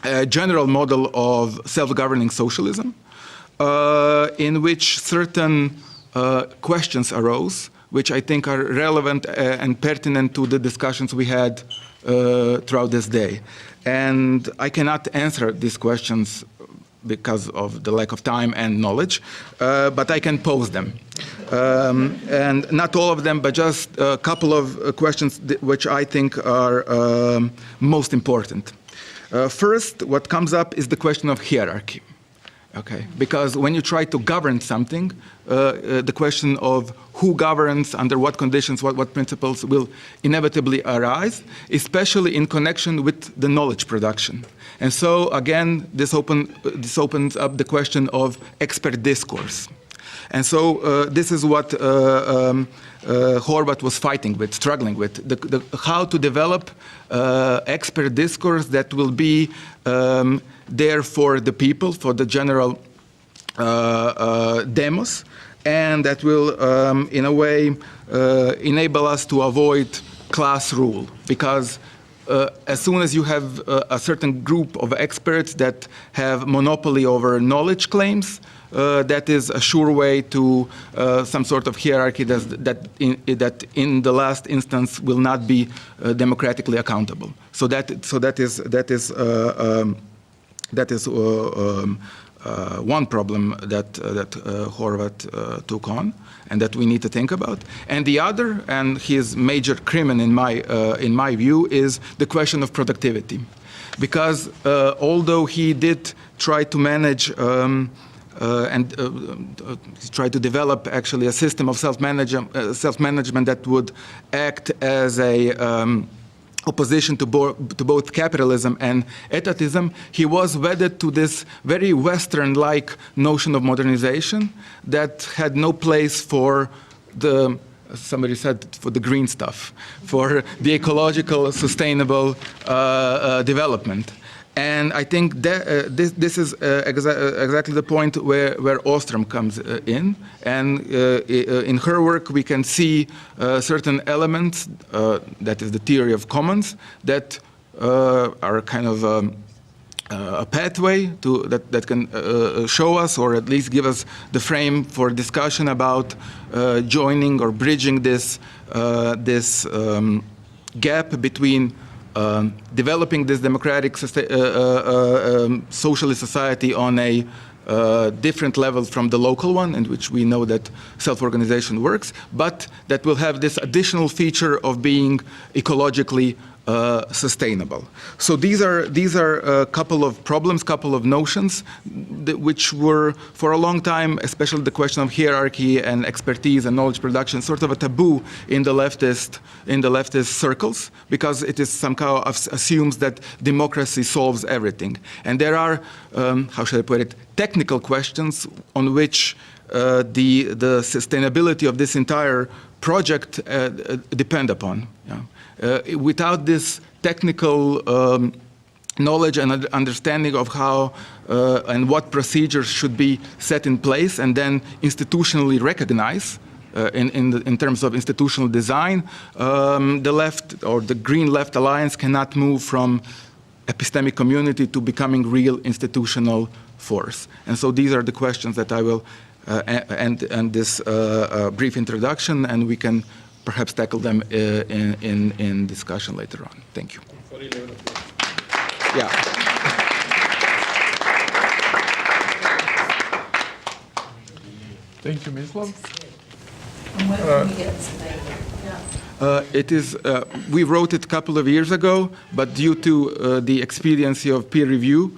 a general model of self-governing socialism in which certain questions arose, which I think are relevant and pertinent to the discussions we had throughout this day. And I cannot answer these questions because of the lack of time and knowledge, but I can pose them. And not all of them, but just a couple of questions which I think are most important. First, what comes up is the question of hierarchy. Okay, because when you try to govern something, the question of who governs, under what conditions, what principles will inevitably arise, especially in connection with the knowledge production. And so, again, this opens up the question of expert discourse. And so this is what Horvat was fighting with, struggling with, how to develop expert discourse that will be there for the people, for the general demos, and that will, in a way, enable us to avoid class rule. Because as soon as you have a certain group of experts that have monopoly over knowledge claims, that is a sure way to some sort of hierarchy that in the last instance will not be democratically accountable. So that is one problem that Horvat took on, and that we need to think about. And the other, and his major crimen in my view, is the question of productivity, because although he did try to manage and try to develop actually a system of self-management that would act as a opposition to both capitalism and etatism, he was wedded to this very Western-like notion of modernization that had no place for the, somebody said, for the green stuff, for the ecological, sustainable development. And I think that, this is exactly the point where Ostrom comes in. And in her work, we can see certain elements, that is the theory of commons, that are kind of a pathway that can show us, or at least give us the frame for discussion about joining or bridging this gap between developing this democratic socialist society on a different level from the local one, in which we know that self-organization works, but that will have this additional feature of being ecologically sustainable. So these are a couple of problems, couple of notions, which were for a long time, especially the question of hierarchy and expertise and knowledge production, sort of a taboo in the leftist circles, because it is somehow assumes that democracy solves everything. And there are, how should I put it, technical questions on which the sustainability of this entire project depend upon. Yeah. Without this technical knowledge and understanding of how and what procedures should be set in place and then institutionally recognized in terms of institutional design, the left or the Green Left Alliance cannot move from epistemic community to becoming real institutional force. And so these are the questions that I will end this brief introduction, and we can perhaps tackle them in discussion later on. Thank you. Yeah. Thank you, Mislav. And when can we get today? It is. We wrote it a couple of years ago, but due to the expediency of peer review,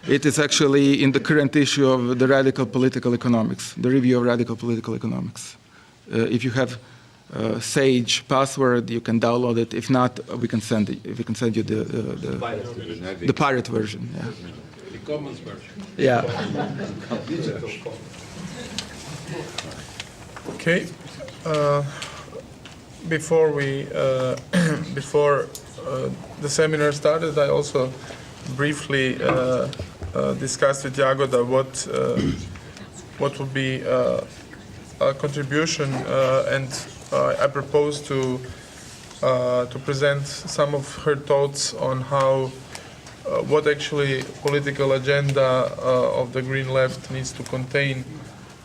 it is actually in the current issue of the Radical Political Economics, the review of Radical Political Economics. If you have Sage password, you can download it. If not, we can send it. We can send you the pirate version. Yeah. The commons version. Yeah. Okay. Before the seminar started, I also briefly discussed with Jagoda what would be a contribution, and I propose to present some of her thoughts on how what actually political agenda of the Green Left needs to contain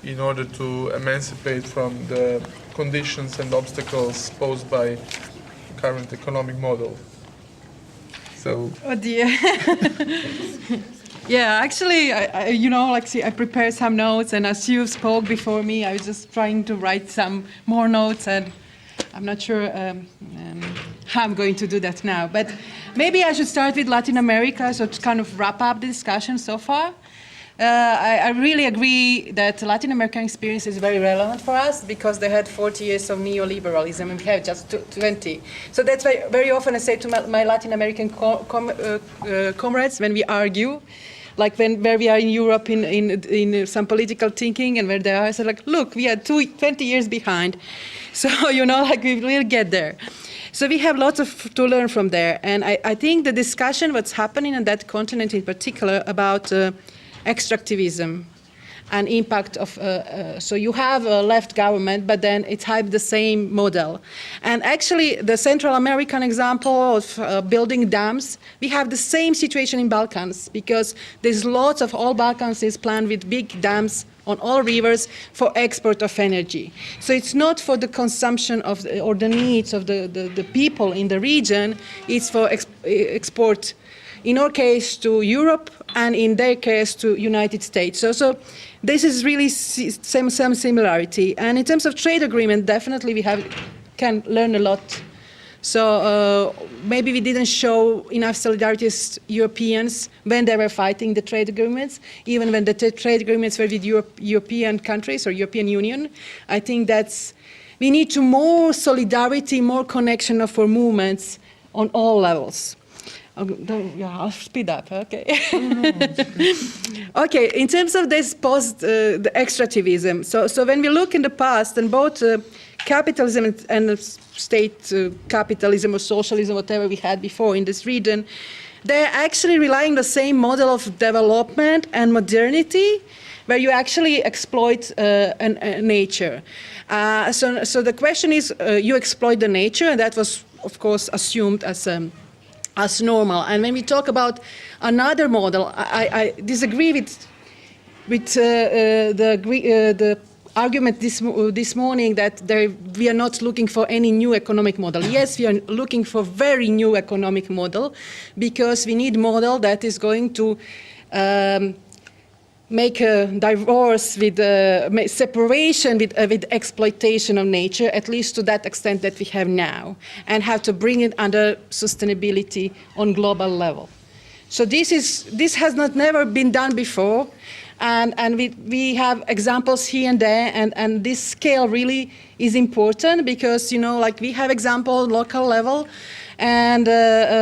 in order to emancipate from the conditions and obstacles posed by current economic model. So. Oh dear. Yeah, actually, I prepared some notes, and as you spoke before me, I was just trying to write some more notes, and I'm not sure how I'm going to do that now. But maybe I should start with Latin America, so to kind of wrap up the discussion so far. I really agree that Latin American experience is very relevant for us because they had 40 years of neoliberalism and we have just 20. So that's why very often I say to my Latin American comrades when we argue, like where we are in Europe in some political thinking and where they are, I say like, look, we are 20 years behind. So, we will get there. So we have lots to learn from there. And I think the discussion, what's happening on that continent in particular about extractivism and impact of, so you have a left government, but then it's hyped the same model. And actually, the Central American example of building dams, we have the same situation in Balkans because there's lots of all Balkans is planned with big dams on all rivers for export of energy. So it's not for the consumption of or the needs of the people in the region, it's for export, in our case to Europe, and in their case to United States. So this is really some similarity. And in terms of trade agreement, definitely we can learn a lot. So maybe we didn't show enough solidarity as Europeans when they were fighting the trade agreements, even when the trade agreements were with European countries or European Union. I think we need to more solidarity, more connection of our movements on all levels. Yeah, I'll speed up, okay. Okay, in terms of this the extractivism, so when we look in the past, and both capitalism and state capitalism or socialism, whatever we had before in this region, they're actually relying on the same model of development and modernity, where you actually exploit nature. So the question is, you exploit the nature, and that was, of course, assumed as as normal. And when we talk about another model, I disagree with the argument this morning that we are not looking for any new economic model. Yes, we are looking for very new economic model, because we need model that is going to make a divorce with separation with exploitation of nature, at least to that extent that we have now, and have to bring it under sustainability on global level. So this has never been done before. And we have examples here and there, and this scale really is important, because, you know, like we have examples local level, and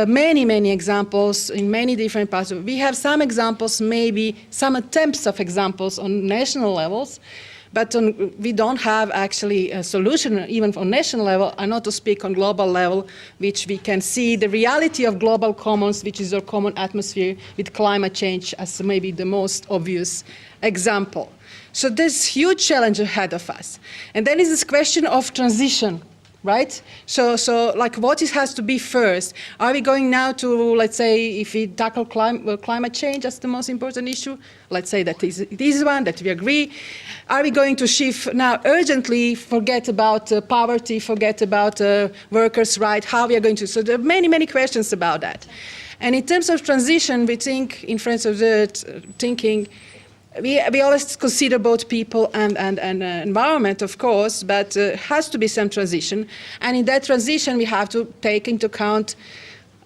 many examples in many different parts. We have some examples, maybe some attempts of examples on national levels, but we don't have actually a solution even on national level, and not to speak on global level, which we can see the reality of global commons, which is our common atmosphere, with climate change as maybe the most obvious example. So there's huge challenge ahead of us. And then is this question of transition, right? So like what has to be first? Are we going now to, let's say, if we tackle climate change as the most important issue, let's say that it is one, that we agree. Are we going to shift now urgently, forget about poverty, forget about workers' rights, how we are going to? So there are many questions about that. And in terms of transition, we think, in Friends of the Earth, thinking, we always consider both people and environment, of course, but has to be some transition. And in that transition, we have to take into account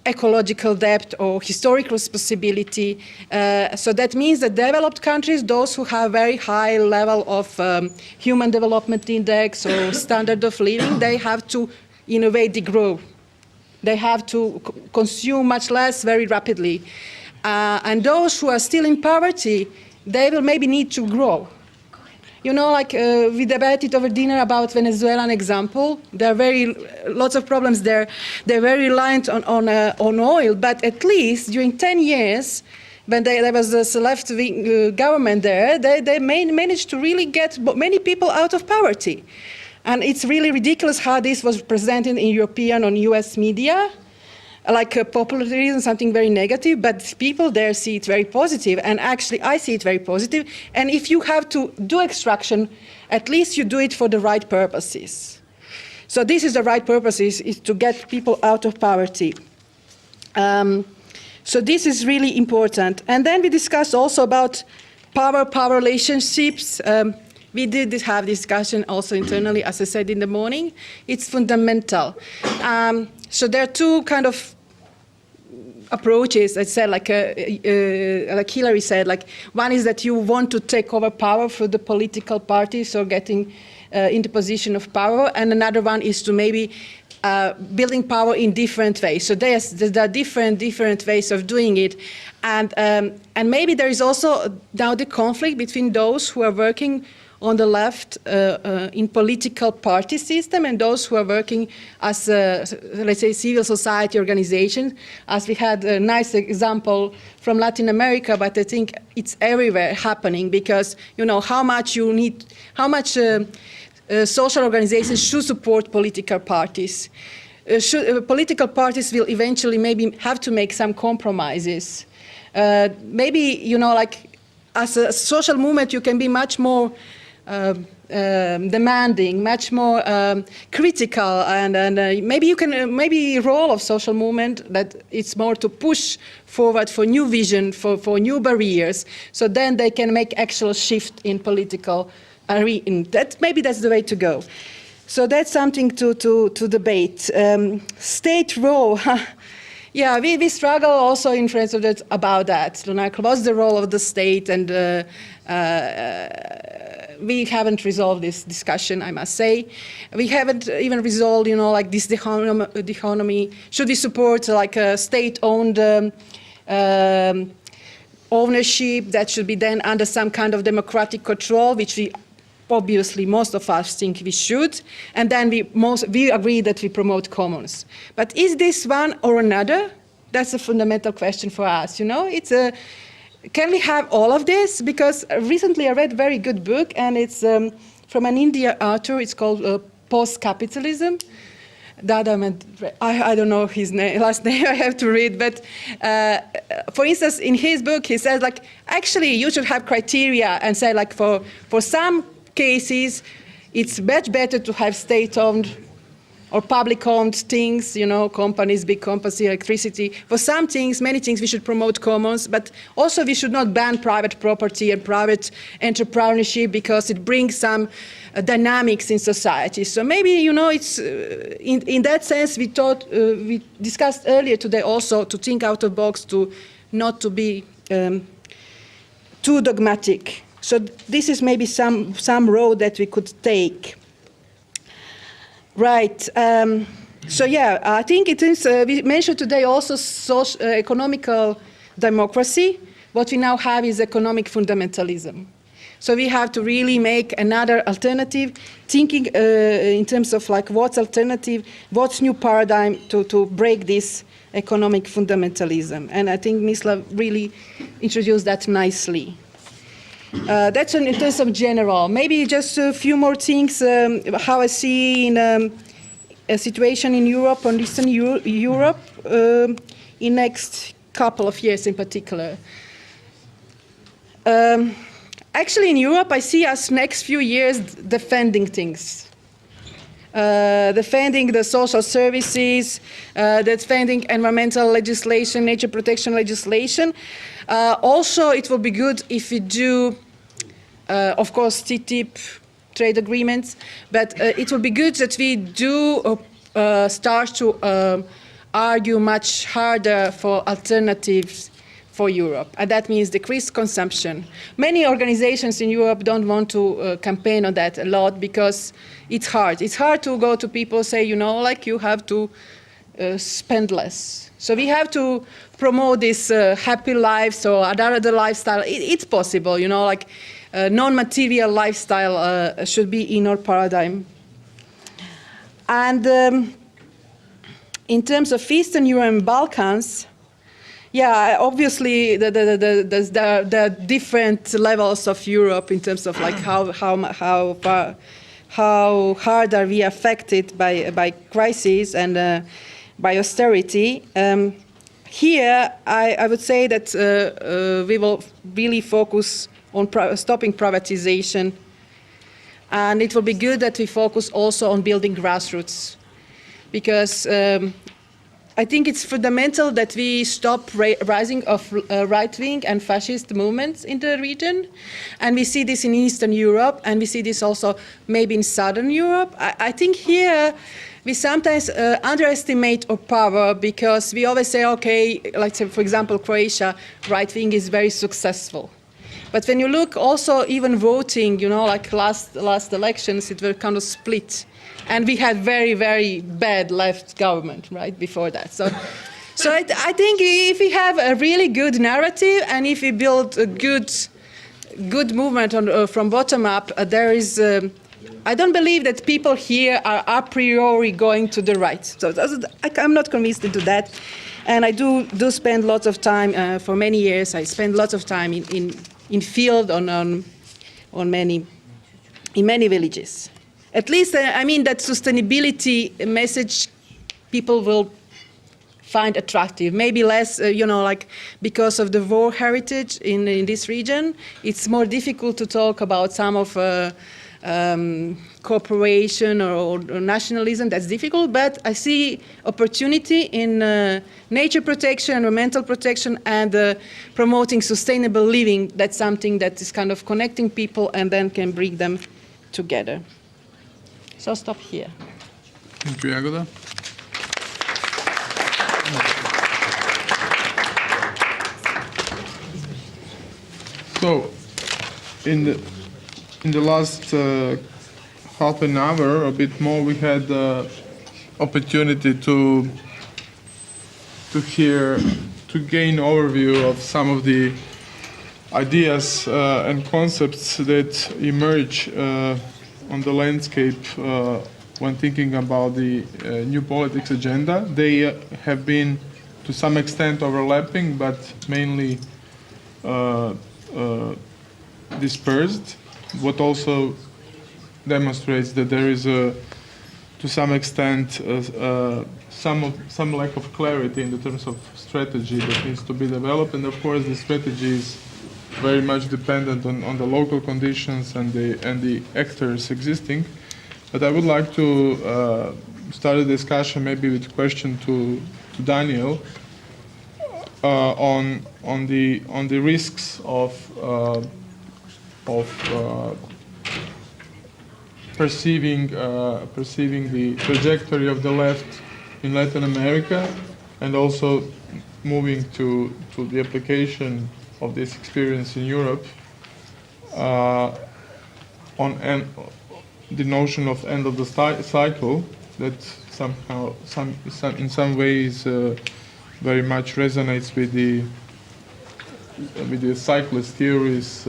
ecological depth or historical responsibility. So that means that developed countries, those who have very high level of human development index or standard of living, they have to, in a way, degrow. They have to consume much less very rapidly. And those who are still in poverty, they will maybe need to grow. You know, like we debated over dinner about Venezuelan example. There are lots of problems there. They're very reliant on oil, but at least during 10 years, when there was this left-wing government there, they managed to really get many people out of poverty. And it's really ridiculous how this was presented in European or US media, like popularism, something very negative, but people there see it very positive, and actually I see it very positive. And if you have to do extraction, at least you do it for the right purposes. So this is the right purposes, is to get people out of poverty. So this is really important. And then we discussed also about power relationships. We did have discussion also internally, as I said in the morning. It's fundamental. So there are two kind of approaches. I said, like Hilary said, like one is that you want to take over power for the political parties or getting into position of power, and another one is to maybe building power in different ways. So there are different ways of doing it, and maybe there is also now the conflict between those who are working on the left in political party system and those who are working as, let's say, civil society organizations, as we had a nice example from Latin America, but I think it's everywhere happening, because, you know, how much social organizations should support political parties. Political parties will eventually maybe have to make some compromises. Maybe, you know, like as a social movement, you can be much more demanding, much more critical, and maybe you can maybe role of social movement that it's more to push forward for new vision, for new barriers, so then they can make actual shift in political arena. Maybe that's the way to go. So that's something to debate. State role. Yeah, we struggle also in Friends of that about that. What's the role of the state? And we haven't resolved this discussion, I must say. We haven't even resolved, you know, like this dichotomy. Should we support like a state-owned ownership that should be then under some kind of democratic control, which we obviously most of us think we should, and then we agree that we promote commons. But is this one or another? That's a fundamental question for us. You know, it's a. Can we have all of this? Because recently I read a very good book, and it's from an Indian author. It's called Post-Capitalism. I don't know his last name, I have to read, but for instance, in his book, he says, like, actually, you should have criteria and say, like, for some cases, it's much better to have state-owned or public-owned things, you know, companies, big companies, electricity. For some things, many things, we should promote commons, but also we should not ban private property and private entrepreneurship because it brings some dynamics in society. So maybe, you know, it's in that sense we discussed earlier today also to think out of the box, to not to be too dogmatic. So this is maybe some road that we could take. Right. So yeah, I think it is. We mentioned today also economical democracy. What we now have is economic fundamentalism. So we have to really make another alternative, thinking in terms of like what's alternative, what's new paradigm to break this economic fundamentalism. And I think Mislav really introduced that nicely. That's in terms of general. Maybe just a few more things, how I see in a situation in Europe, on Eastern Europe, in next couple of years in particular. Actually, in Europe, I see us next few years defending things. Defending the social services, defending environmental legislation, nature protection legislation. Also, it will be good if we do, of course, TTIP trade agreements, but it will be good that we do start to argue much harder for alternatives for Europe, and that means decreased consumption. Many organizations in Europe don't want to campaign on that a lot because it's hard. It's hard to go to people and say, you know, like you have to spend less. So we have to promote this happy life, or another lifestyle. It's possible, you know, like non-material lifestyle should be in our paradigm. And in terms of Eastern Europe and Balkans, yeah, obviously the different levels of Europe in terms of like how hard are we affected by crises and by austerity. Here, I would say that we will really focus on stopping privatization, and it will be good that we focus also on building grassroots, because I think it's fundamental that we stop rising of right-wing and fascist movements in the region. And we see this in Eastern Europe, and we see this also maybe in Southern Europe. I think here we sometimes underestimate our power, because we always say, okay, like say, for example, Croatia, right-wing is very successful. But when you look also even voting, you know, like last elections, it was kind of split. And we had very, very bad left government, right, before that. So I think if we have a really good narrative and if we build a good movement from bottom up, there is, I don't believe that people here are a priori going to the right. So I'm not convinced into that. And I do spend lots of time, for many years, I spend lots of time in field in many villages. At least, I mean, that sustainability message people will find attractive. Maybe less, you know, like because of the war heritage in this region, it's more difficult to talk about some of cooperation or nationalism. That's difficult, but I see opportunity in nature protection, environmental protection, and promoting sustainable living. That's something that is kind of connecting people and then can bring them together. So I'll stop here. Thank you, Jagoda. So, in the last half an hour, a bit more, we had the opportunity to gain overview of some of the ideas and concepts that emerge on the landscape when thinking about the new politics agenda. They have been to some extent overlapping, but mainly dispersed, what also demonstrates that there is a to some extent, some lack of clarity in the terms of strategy that needs to be developed, and of course the strategy is very much dependent on the local conditions and the actors existing. But I would like to start a discussion maybe with a question to Daniel on the risks of perceiving the trajectory of the left in Latin America, and also moving to the application of this experience in Europe on the notion of end of the cycle that somehow in some ways very much resonates with the cyclist theories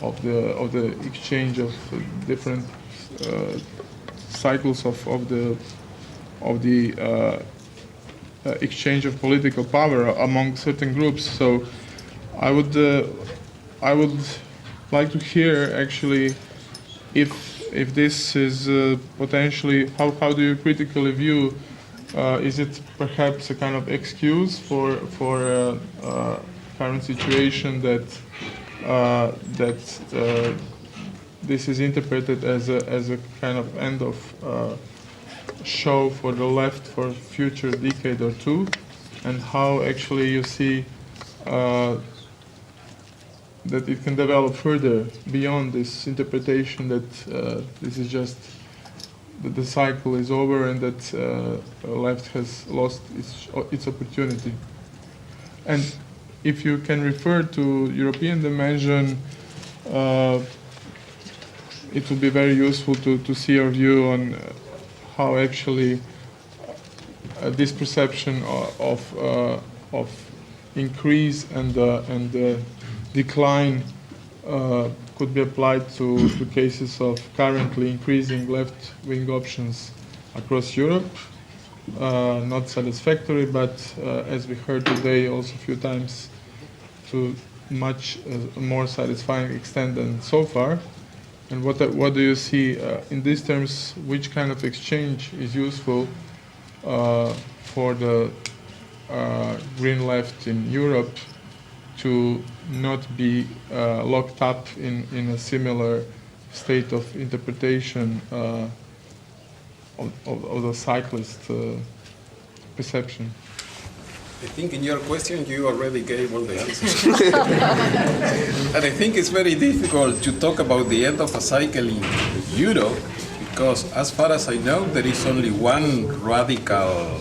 of the exchange of different cycles of the exchange of political power among certain groups. So I would like to hear actually if this is potentially, how do you critically view, is it perhaps a kind of excuse for current situation that this is interpreted as a kind of end of show for the left for future decade or two, and how actually you see that it can develop further beyond this interpretation that this is just that the cycle is over and that left has lost its opportunity. And if you can refer to European dimension, it would be very useful to see your view on how actually this perception of increase and decline could be applied to cases of currently increasing left-wing options across Europe. Not satisfactory, but as we heard today also a few times, to much more satisfying extent than so far. And what do you see in these terms? Which kind of exchange is useful for the green left in Europe to not be locked up in a similar state of interpretation of the cyclist perception? I think in your question you already gave all the answers. And I think it's very difficult to talk about the end of a cycle in Europe, because as far as I know, there is only one radical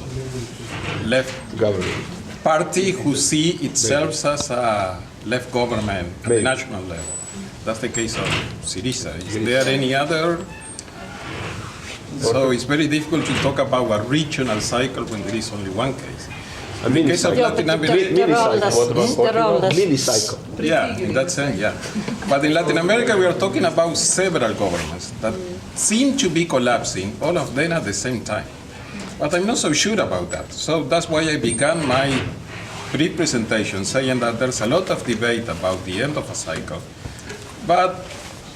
left government party who see itself as a left government at the national level. That's the case of Syriza. Is there any other? So it's very difficult to talk about a regional cycle when there is only one case. In the case of Latin America, mini-cycle. Yeah, in that sense, yeah. But in Latin America, we are talking about several governments that seem to be collapsing, all of them at the same time. But I'm not so sure about that. So that's why I began my brief presentation saying that there's a lot of debate about the end of a cycle. But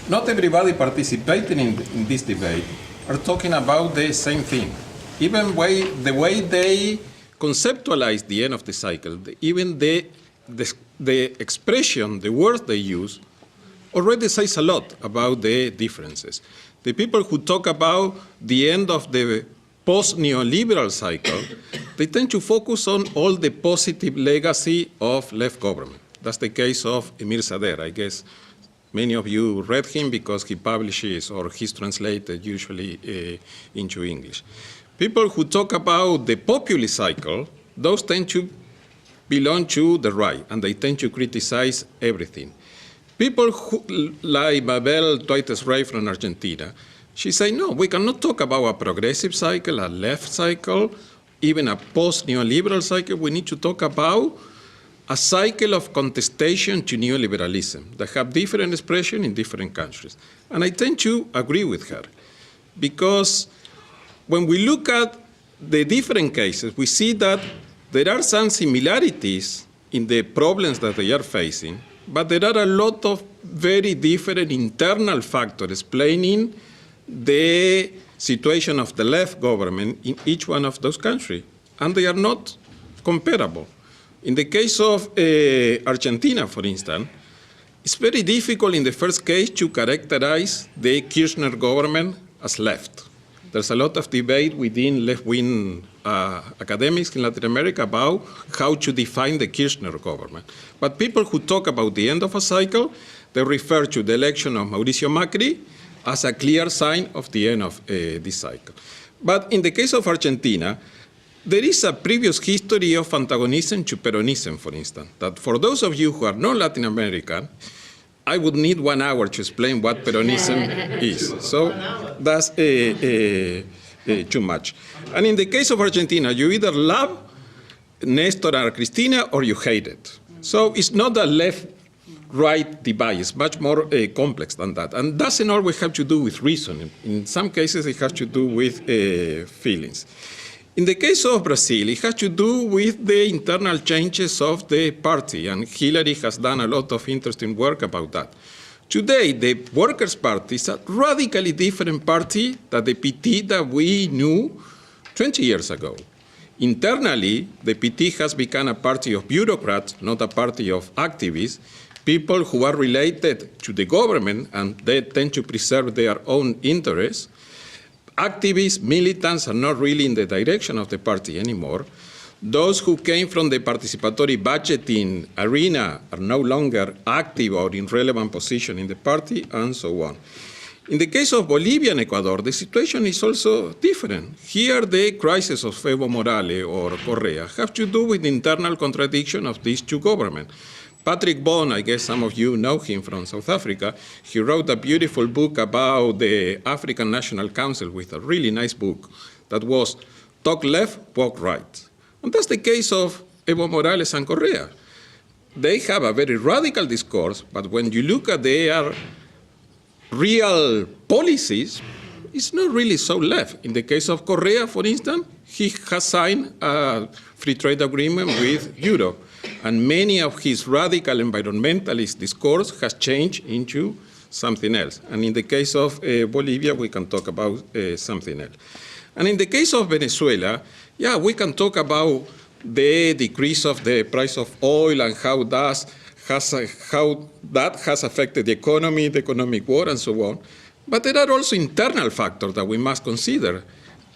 not everybody participating in this debate are talking about the same thing. Even the way they conceptualize the end of the cycle, even the expression, the words they use, already says a lot about the differences. The people who talk about the end of the post-neoliberal cycle, they tend to focus on all the positive legacy of left government. That's the case of Emir Sader. I guess many of you read him because he publishes, or he's translated usually into English. People who talk about the populist cycle, those tend to belong to the right, and they tend to criticize everything. People who, like Mabel Twites-Ray from Argentina, she said, no, we cannot talk about a progressive cycle, a left cycle, even a post-neoliberal cycle. We need to talk about a cycle of contestation to neoliberalism that have different expression in different countries. And I tend to agree with her, because when we look at the different cases, we see that there are some similarities in the problems that they are facing, but there are a lot of very different internal factors explaining the situation of the left government in each one of those countries, and they are not comparable. In the case of Argentina, for instance, it's very difficult in the first case to characterize the Kirchner government as left. There's a lot of debate within left-wing academics in Latin America about how to define the Kirchner government. But people who talk about the end of a cycle, they refer to the election of Mauricio Macri as a clear sign of the end of this cycle. But in the case of Argentina, there is a previous history of antagonism to Peronism, for instance, that for those of you who are not Latin American, I would need 1 hour to explain what Peronism is. So that's too much. And in the case of Argentina, you either love Nestor and Cristina or you hate it. So it's not a left-right divide. It's much more complex than that. And doesn't always have to do with reason. In some cases, it has to do with feelings. In the case of Brazil, it has to do with the internal changes of the party, and Hilary has done a lot of interesting work about that. Today, the Workers' Party is a radically different party than the PT that we knew 20 years ago. Internally, the PT has become a party of bureaucrats, not a party of activists, people who are related to the government and they tend to preserve their own interests. Activists, militants are not really in the direction of the party anymore. Those who came from the participatory budgeting arena are no longer active or in relevant position in the party, and so on. In the case of Bolivia and Ecuador, the situation is also different. Here, the crisis of Evo Morales or Correa have to do with the internal contradiction of these two governments. Patrick Bond, I guess some of you know him from South Africa, he wrote a beautiful book about the African National Council with a really nice book that was Talk Left, Walk Right. And that's the case of Evo Morales and Correa. They have a very radical discourse, but when you look at their real policies, it's not really so left. In the case of Correa, for instance, he has signed a free trade agreement with Europe. And many of his radical environmentalist discourse has changed into something else. And in the case of Bolivia, we can talk about something else. And in the case of Venezuela, yeah, we can talk about the decrease of the price of oil and how that has affected the economy, the economic war, and so on. But there are also internal factors that we must consider.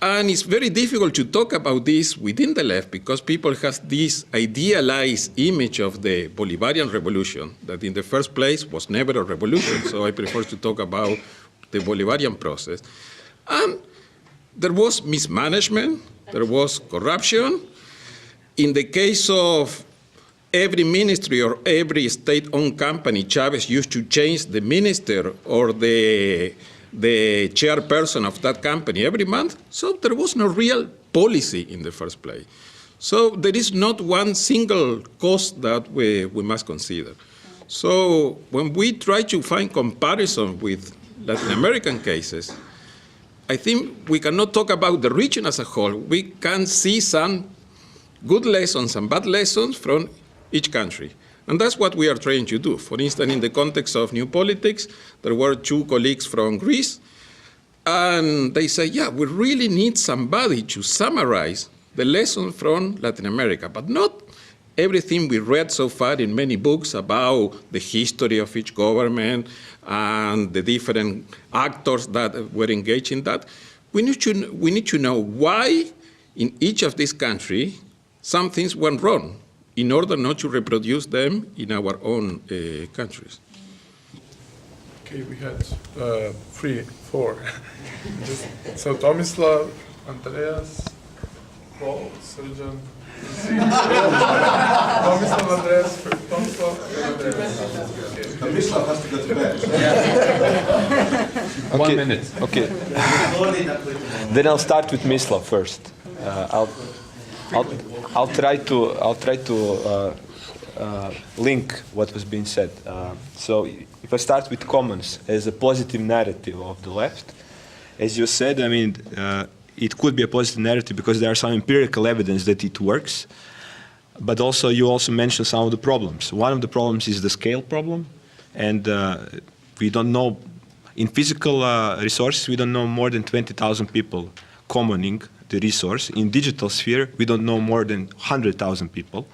And it's very difficult to talk about this within the left because people have this idealized image of the Bolivarian revolution that in the first place was never a revolution. So I prefer to talk about the Bolivarian process. And there was mismanagement, there was corruption. In the case of every ministry or every state-owned company, Chavez used to change the minister or the chairperson of that company every month, so there was no real policy in the first place. So there is not one single cause that we must consider. So when we try to find comparison with Latin American cases, I think we cannot talk about the region as a whole. We can see some good lessons and bad lessons from each country. And that's what we are trying to do. For instance, in the context of New Politics, there were 2 colleagues from Greece, and they say, yeah, we really need somebody to summarize the lessons from Latin America, but not everything we read so far in many books about the history of each government and the different actors that were engaged in that. We need to know why in each of these countries some things went wrong, in order not to reproduce them in our own countries. Okay, we had 4. So Tomislav, Andreas, Paul, Sergeant. Tomislav, Andreas, Tomislav, Andreas. Mislav has to go to bed. Okay. 1 minute. Okay. Then I'll start with Mislav first. I'll try to link what was being said. So if I start with commons as a positive narrative of the left, as you said, I mean, it could be a positive narrative because there are some empirical evidence that it works, but also you also mentioned some of the problems. One of the problems is the scale problem, and we don't know In physical resources, we don't know more than 20,000 people commoning the resource. In digital sphere, we don't know more than 100,000 people.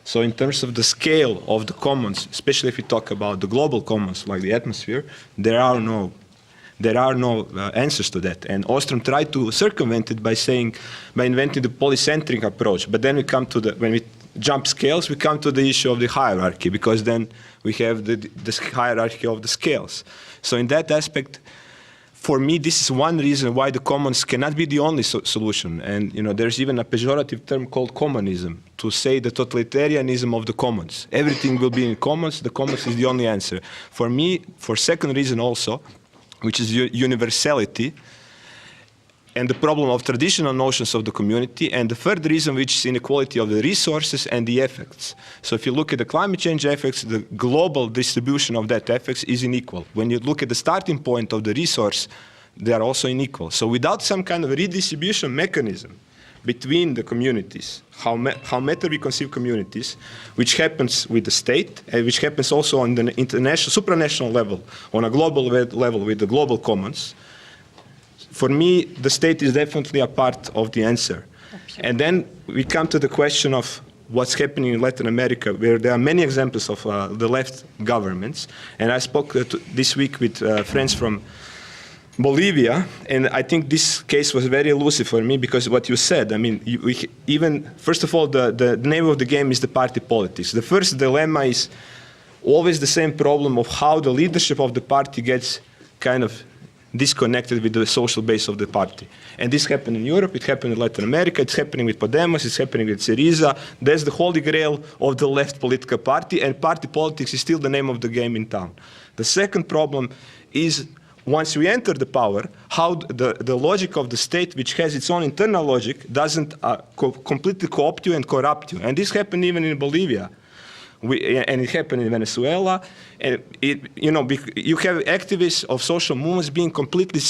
So in terms of the scale of the commons, especially if we talk about the global commons like the atmosphere, there are no answers to that. And Ostrom tried to circumvent it by inventing the polycentric approach. But then we come to when we jump scales, we come to the issue of the hierarchy, because then we have the hierarchy of the scales. So in that aspect, for me, this is one reason why the commons cannot be the only solution. And there's even a pejorative term called commonism, to say the totalitarianism of the commons. Everything will be in commons, the commons is the only answer. For me, for second reason also, which is universality, and the problem of traditional notions of the community, and the third reason, which is inequality of the resources and the effects. So if you look at the climate change effects, the global distribution of that effects is unequal. When you look at the starting point of the resource, they are also unequal. So without some kind of redistribution mechanism between the communities, how matter we conceive communities, which happens with the state, and which happens also on the international, supranational level, on a global level with the global commons, for me, the state is definitely a part of the answer. And then we come to the question of what's happening in Latin America, where there are many examples of the left governments. And I spoke this week with friends from Bolivia, and I think this case was very elusive for me, because what you said, I mean, first of all, the name of the game is the party politics. The first dilemma is always the same problem of how the leadership of the party gets kind of disconnected with the social base of the party. And this happened in Europe, it happened in Latin America, it's happening with Podemos, it's happening with Syriza. That's the holy grail of the left political party, and party politics is still the name of the game in town. The second problem is, once we enter the power, how the logic of the state, which has its own internal logic, doesn't completely co-opt you and corrupt you. And this happened even in Bolivia. And it happened in Venezuela. And you have activists of social movements being completely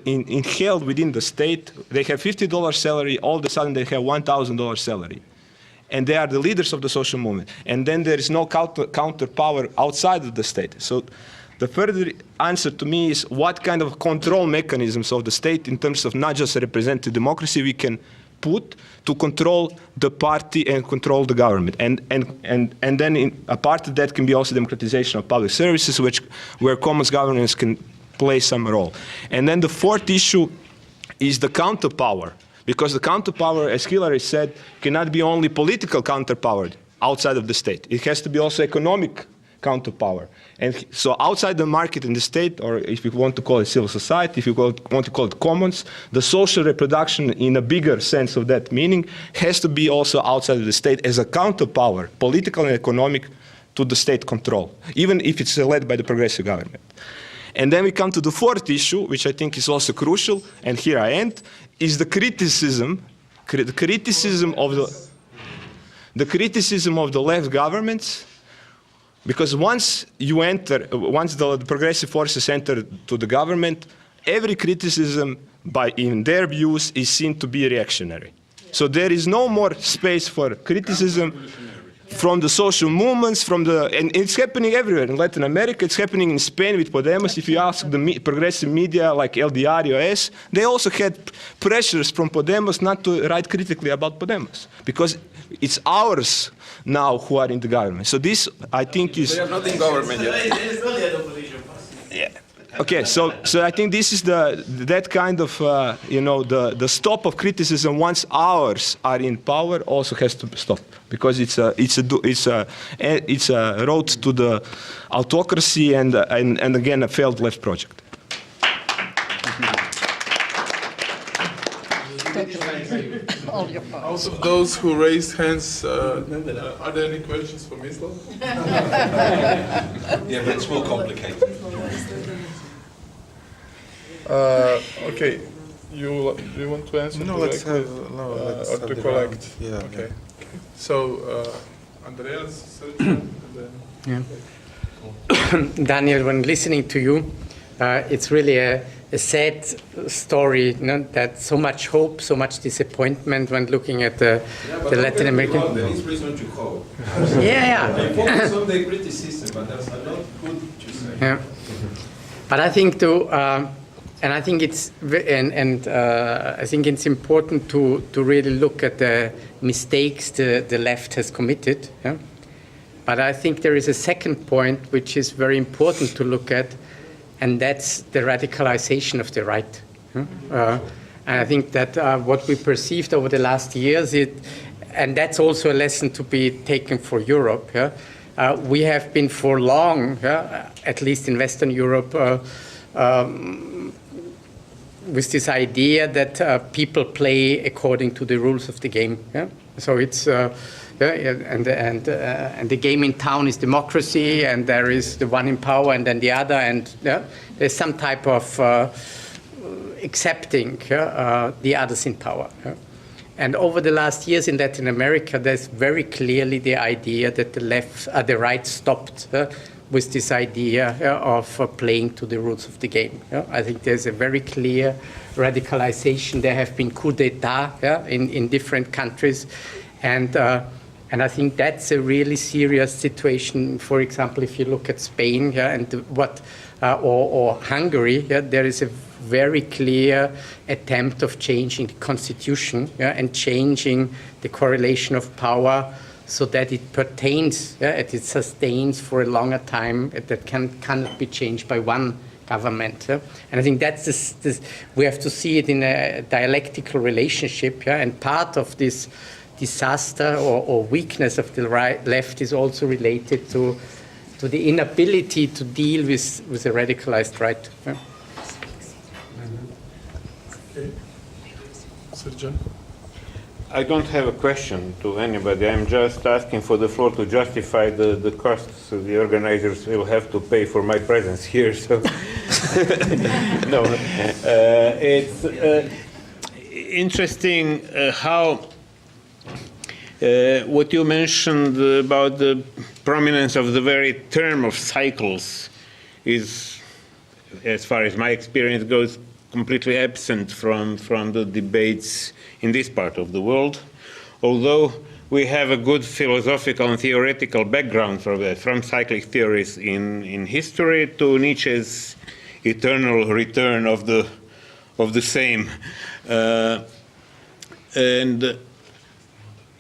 inhaled within the state. They have $50 salary, all of a sudden they have $1,000 salary. And they are the leaders of the social movement. And then there is no counter power outside of the state. So the further answer to me is what kind of control mechanisms of the state, in terms of not just representative democracy, we can put to control the party and control the government. And then a part of that can be also democratization of public services, where commons governance can play some role. And then the fourth issue is the counterpower, because the counterpower, as Hilary said, cannot be only political counterpower outside of the state. It has to be also economic counterpower. And so outside the market and the state, or if you want to call it civil society, if you want to call it commons, the social reproduction in a bigger sense of that meaning has to be also outside of the state as a counterpower, political and economic, to the state control, even if it's led by the progressive government. And then we come to the fourth issue, which I think is also crucial, and here I end, is the criticism of the left governments. Because once the progressive forces enter to the government, every criticism in their views is seen to be reactionary. So there is no more space for criticism from the social movements, and it's happening everywhere. In Latin America, it's happening in Spain with Podemos. If you ask the progressive media like El Diario Es, they also had pressures from Podemos not to write critically about Podemos, because it's ours now who are in the government. So this, I think, is... They are not in government yet. Yeah. Okay, so I think this is that kind of, the stop of criticism once ours are in power also has to stop, because it's a road to the autocracy and again a failed left project. Out of those who raised hands, are there any questions for Mislav? Yeah, but it's more complicated. Okay, do you want to answer? No, let's have to collect. Yeah. Okay. So, Andreas, and then. Yeah. Daniel, when listening to you, it's really a sad story, that so much hope, so much disappointment when looking at the Latin American. There is reason to hope. Yeah. They focus on the criticism, but there's a lot good to say. Yeah. But I think and I think it's I think it's important to really look at the mistakes the left has committed. Yeah? But I think there is a second point which is very important to look at, and that's the radicalization of the right. And I think that what we perceived over the last years, and that's also a lesson to be taken for Europe. Yeah? We have been for long, at least in Western Europe, with this idea that people play according to the rules of the game. Yeah? So it's and the game in town is democracy, and there is the one in power and then the other, and there's some type of accepting the others in power. Yeah? And over the last years in Latin America, there's very clearly the idea that the right stopped with this idea of playing to the rules of the game. I think there's a very clear radicalization. There have been coups d'etat in different countries, and I think that's a really serious situation. For example, if you look at Spain and or Hungary, there is a very clear attempt of changing the constitution and changing the correlation of power so that it pertains, it sustains for a longer time, that cannot be changed by one government. And I think that's this, we have to see it in a dialectical relationship, and part of this disaster or weakness of the left is also related to the inability to deal with the radicalized right. Okay. Sergio? I don't have a question to anybody. I'm just asking for the floor to justify the costs the organizers will have to pay for my presence here. So, no, it's interesting how what you mentioned about the prominence of the very term of cycles is, as far as my experience goes, completely absent from the debates in this part of the world, although we have a good philosophical and theoretical background for that, from cyclic theories in history to Nietzsche's eternal return of the same, and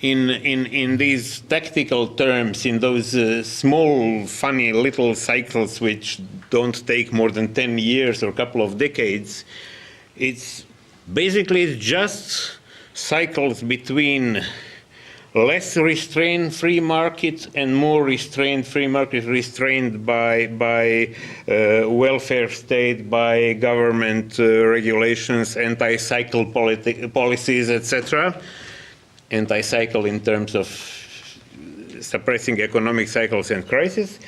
in these tactical terms, in those small, funny little cycles which don't take more than 10 years or a couple of decades, it's basically just cycles between less restrained free market and more restrained free market, restrained by welfare state, by government regulations, anti-cycle policies, etc. Anti-cycle in terms of suppressing economic cycles and crises.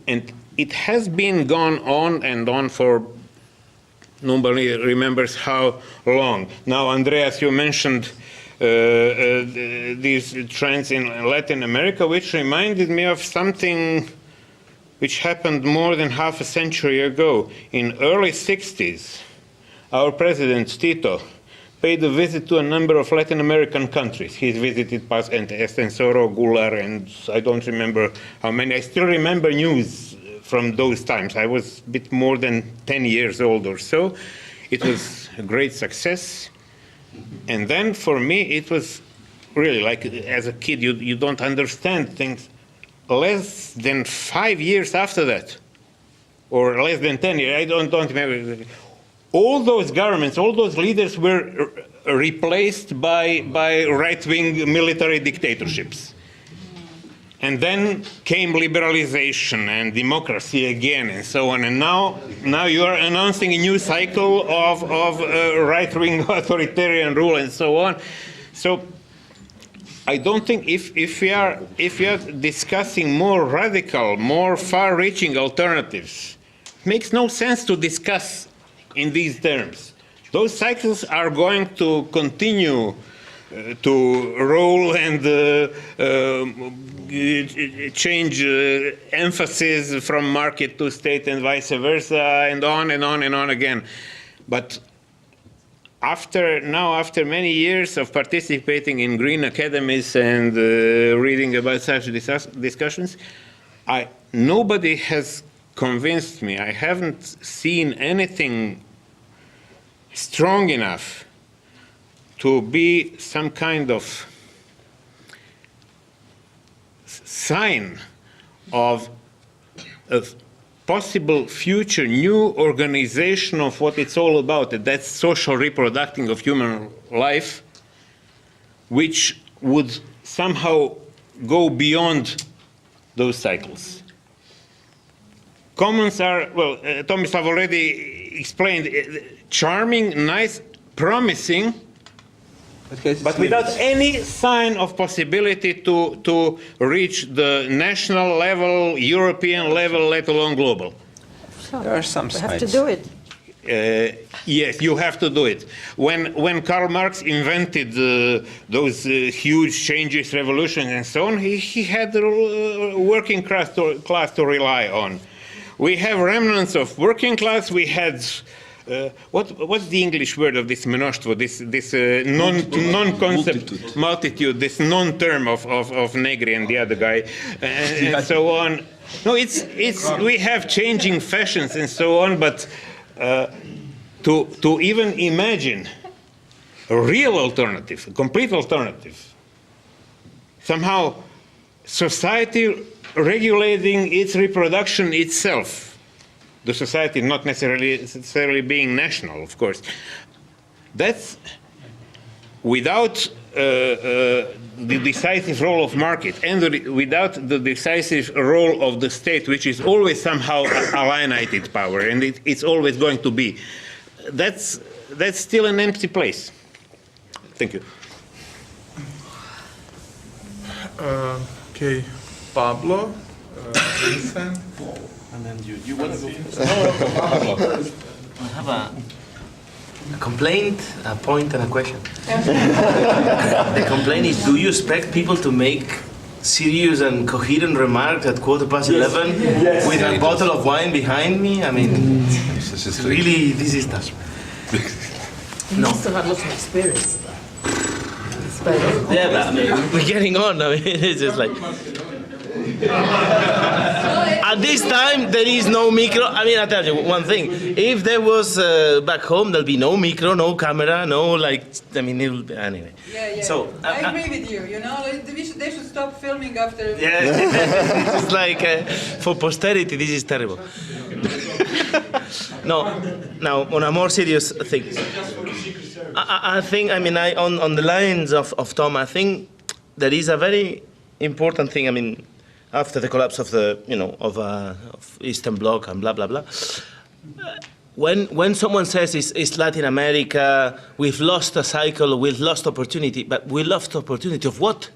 And it has been gone on and on for nobody remembers how long. Now, Andreas, you mentioned these trends in Latin America, which reminded me of something which happened more than half a century ago. In early 60s, our president, Tito, paid a visit to a number of Latin American countries. He's visited Paz and Estensoro, Gular, and I don't remember how many. I still remember news from those times. I was a bit more than 10 years old or so. It was a great success. And then for me, it was really like, as a kid, you don't understand things. Less than 5 years after that, or less than 10 years, I don't remember. All those governments, all those leaders were replaced by right-wing military dictatorships. And then came liberalization and democracy again and so on. And now you are announcing a new cycle of right-wing authoritarian rule and so on. So I don't think if we are discussing more radical, more far-reaching alternatives, it makes no sense to discuss in these terms. Those cycles are going to continue to roll and change emphasis from market to state and vice versa, and on and on and on again. But after many years of participating in green academies and reading about such discussions, nobody has convinced me. I haven't seen anything strong enough to be some kind of sign of a possible future new organization of what it's all about, that's social reproducing of human life, which would somehow go beyond those cycles. Commons are, well, Tomislav already explained, charming, nice, promising, but without any sign of possibility to reach the national level, European level, let alone global. There are some signs. We have to do it. Yes, you have to do it. When Karl Marx invented those huge changes, revolutions, and so on, he had the working class to rely on. We have remnants of working class. We had what's the English word of this mnoštvo, this non-concept, multitude, this non-term of Negri and the other guy, and so on. No, we have changing fashions and so on, but to even imagine a real alternative, a complete alternative, somehow society regulating its reproduction itself, the society not necessarily being national, of course, that's without the decisive role of market and without the decisive role of the state, which is always somehow alienated power, and it's always going to be. That's still an empty place. Thank you. Okay, Pablo, Vincent. And then you want to go first? I have a complaint, a point, and a question. The complaint is, do you expect people to make serious and coherent remarks at 11:15 with a bottle of wine behind me? I mean, really, this is tough. You must have had lots of experience of that. Yeah, but I mean, we're getting on. I mean, it's just like... At this time, there is no micro. I mean, I'll tell you one thing. If there was back home, there'll be no micro, no camera, no, like, I mean, it'll be, anyway. Yeah. So, I agree with you, you know, they should stop filming after... Yeah, it's like, for posterity, this is terrible. No, now, on a more serious thing. I think, I mean, on the lines of Tom, I think there is a very important thing, I mean, after the collapse of the, of Eastern Bloc and blah, blah, blah. When someone says it's Latin America, we've lost a cycle, we've lost opportunity, but we lost opportunity of what?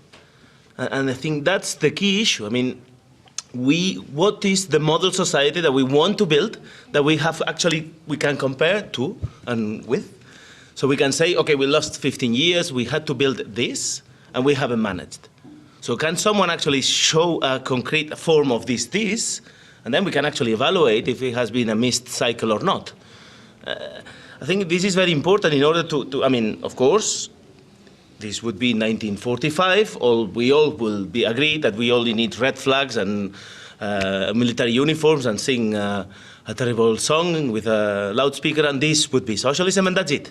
And I think that's the key issue. I mean, what is the model society that we want to build, that we have actually, we can compare to and with? So we can say, okay, we lost 15 years, we had to build this, and we haven't managed. So can someone actually show a concrete form of this, and then we can actually evaluate if it has been a missed cycle or not. I think this is very important in order to I mean, of course, this would be 1945, we all will be agreed that we only need red flags and military uniforms and sing a terrible song with a loudspeaker, and this would be socialism, and that's it.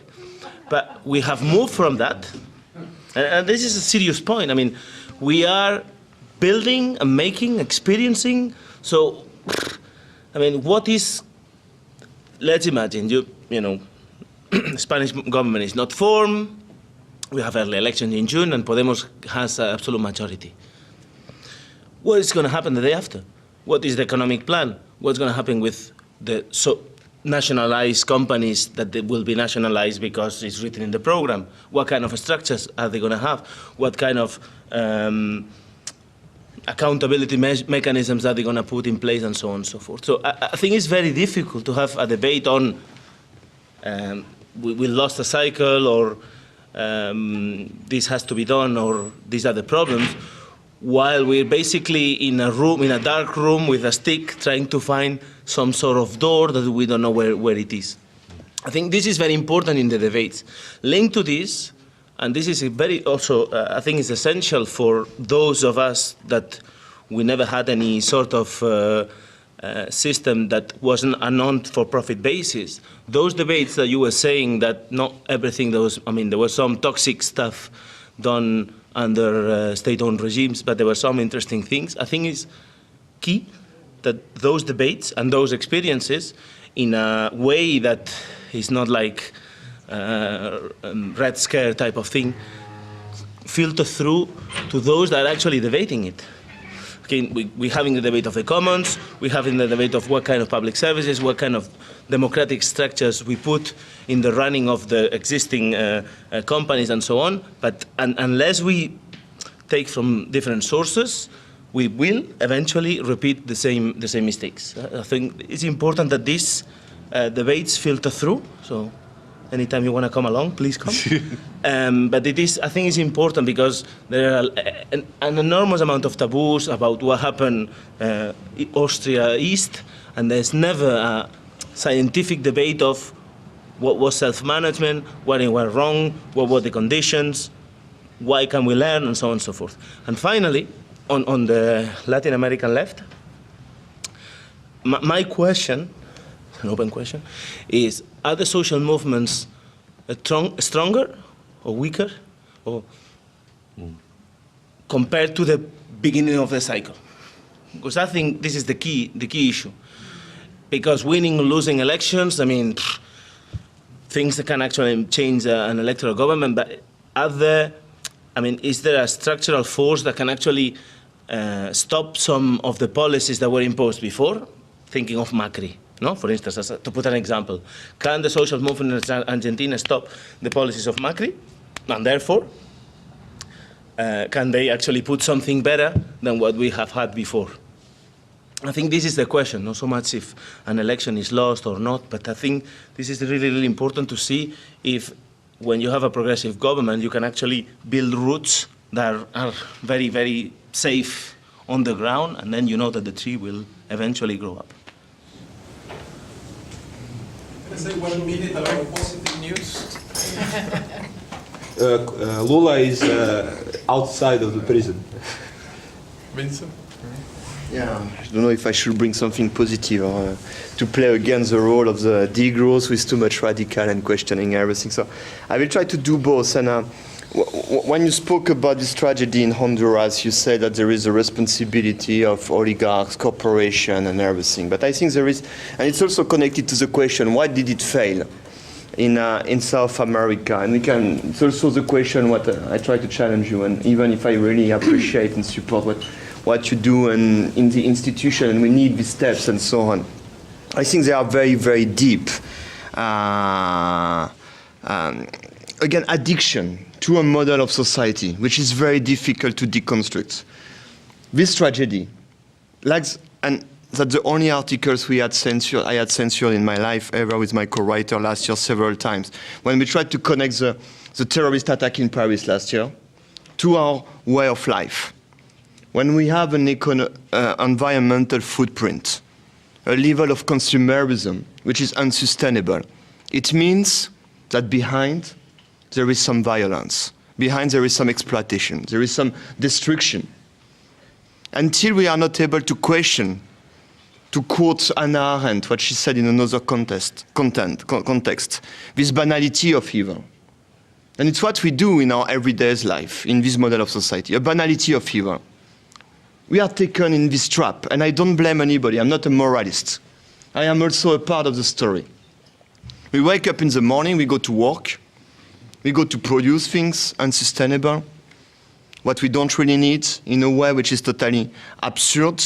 But we have moved from that, and this is a serious point. I mean, we are building and making, experiencing. So, I mean, what is, let's imagine, Spanish government is not formed, we have early elections in June, and Podemos has an absolute majority. What is going to happen the day after? What is the economic plan? What's going to happen with the nationalized companies that they will be nationalized because it's written in the program? What kind of structures are they going to have? What kind of accountability mechanisms are they going to put in place, and so on and so forth? So I think it's very difficult to have a debate on we lost a cycle, or this has to be done, or these are the problems, while we're basically in a dark room with a stick trying to find some sort of door that we don't know where it is. I think this is very important in the debates. Linked to this, and this is I think it's essential for those of us that we never had any sort of system that was a non-for-profit basis, those debates that you were saying that not everything there was, I mean, there was some toxic stuff done under state-owned regimes, but there were some interesting things. I think it's key that those debates and those experiences, in a way that is not like Red Scare type of thing, filter through to those that are actually debating it. Okay, we're having the debate of the commons, we're having the debate of what kind of public services, what kind of democratic structures we put in the running of the existing companies and so on. But unless we take from different sources, we will eventually repeat the same mistakes. I think it's important that these debates filter through. So anytime you want to come along, please come. But I think it's important because there are an enormous amount of taboos about what happened Austria East, and there's never a scientific debate of what was self-management, what went wrong, what were the conditions, why can we learn, and so on and so forth. And finally, on the Latin American left, my question, an open question, is, are the social movements stronger or weaker or compared to the beginning of the cycle? Because I think this is the key issue. Because winning or losing elections, I mean, things that can actually change an electoral government, but is there a structural force that can actually stop some of the policies that were imposed before? Thinking of Macri. No, for instance, to put an example, can the social movement in Argentina stop the policies of Macri? And therefore, can they actually put something better than what we have had before? I think this is the question, not so much if an election is lost or not, but I think this is really, really important to see if, when you have a progressive government, you can actually build roots that are very, very safe on the ground, and then you know that the tree will eventually grow up. Can I say 1 minute about positive news? Lula is outside of the prison. Vincent? Yeah, I don't know if I should bring something positive or to play against the role of the degrowth who is too much radical and questioning everything. So I will try to do both. And when you spoke about this tragedy in Honduras, you said that there is a responsibility of oligarchs, corporation, and everything. But I think there is, and it's also connected to the question, why did it fail in South America? And it's also the question what I try to challenge you, and even if I really appreciate and support what you do and in the institution, and we need these steps and so on, I think they are very, very deep. Again, addiction to a model of society, which is very difficult to deconstruct. This tragedy, and that's the only articles I had censored in my life ever with my co-writer last year several times, when we tried to connect the terrorist attack in Paris last year to our way of life. When we have an environmental footprint, a level of consumerism which is unsustainable, it means that behind there is some violence, behind there is some exploitation, there is some destruction. Until we are not able to question, to quote Hannah Arendt, what she said in another context, this banality of evil. And it's what we do in our everyday life, in this model of society, a banality of evil. We are taken in this trap, and I don't blame anybody. I'm not a moralist. I am also a part of the story. We wake up in the morning, we go to work, we go to produce things unsustainable, what we don't really need, in a way which is totally absurd,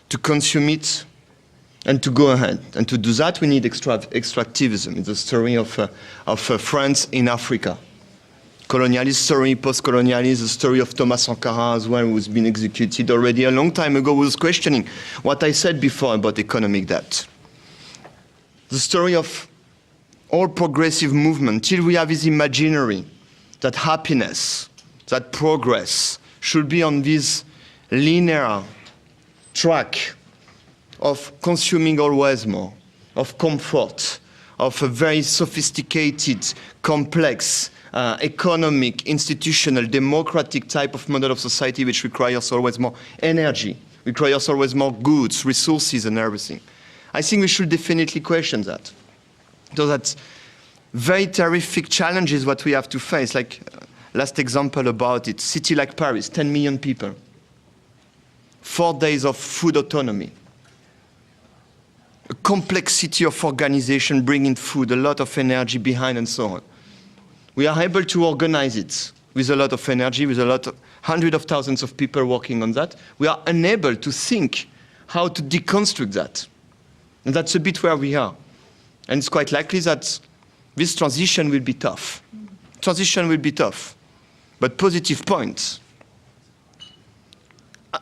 to consume it, and to go ahead. And to do that, we need extractivism. It's the story of France in Africa. Colonialist story, post-colonialist, the story of Thomas Sankara as well, who's been executed already a long time ago, who was questioning what I said before about economic debt. The story of all progressive movement, till we have this imaginary that happiness, that progress should be on this linear track of consuming always more, of comfort, of a very sophisticated, complex, economic, institutional, democratic type of model of society which requires always more energy, requires always more goods, resources, and everything. I think we should definitely question that. So that's very terrific challenges what we have to face. Like last example about it, city like Paris, 10 million people, 4 days of food autonomy, a complexity of organization bringing food, a lot of energy behind and so on. We are able to organize it with a lot of energy, with a lot of hundreds of thousands of people working on that. We are unable to think how to deconstruct that. And that's a bit where we are. And it's quite likely that this transition will be tough. Transition will be tough. But positive points.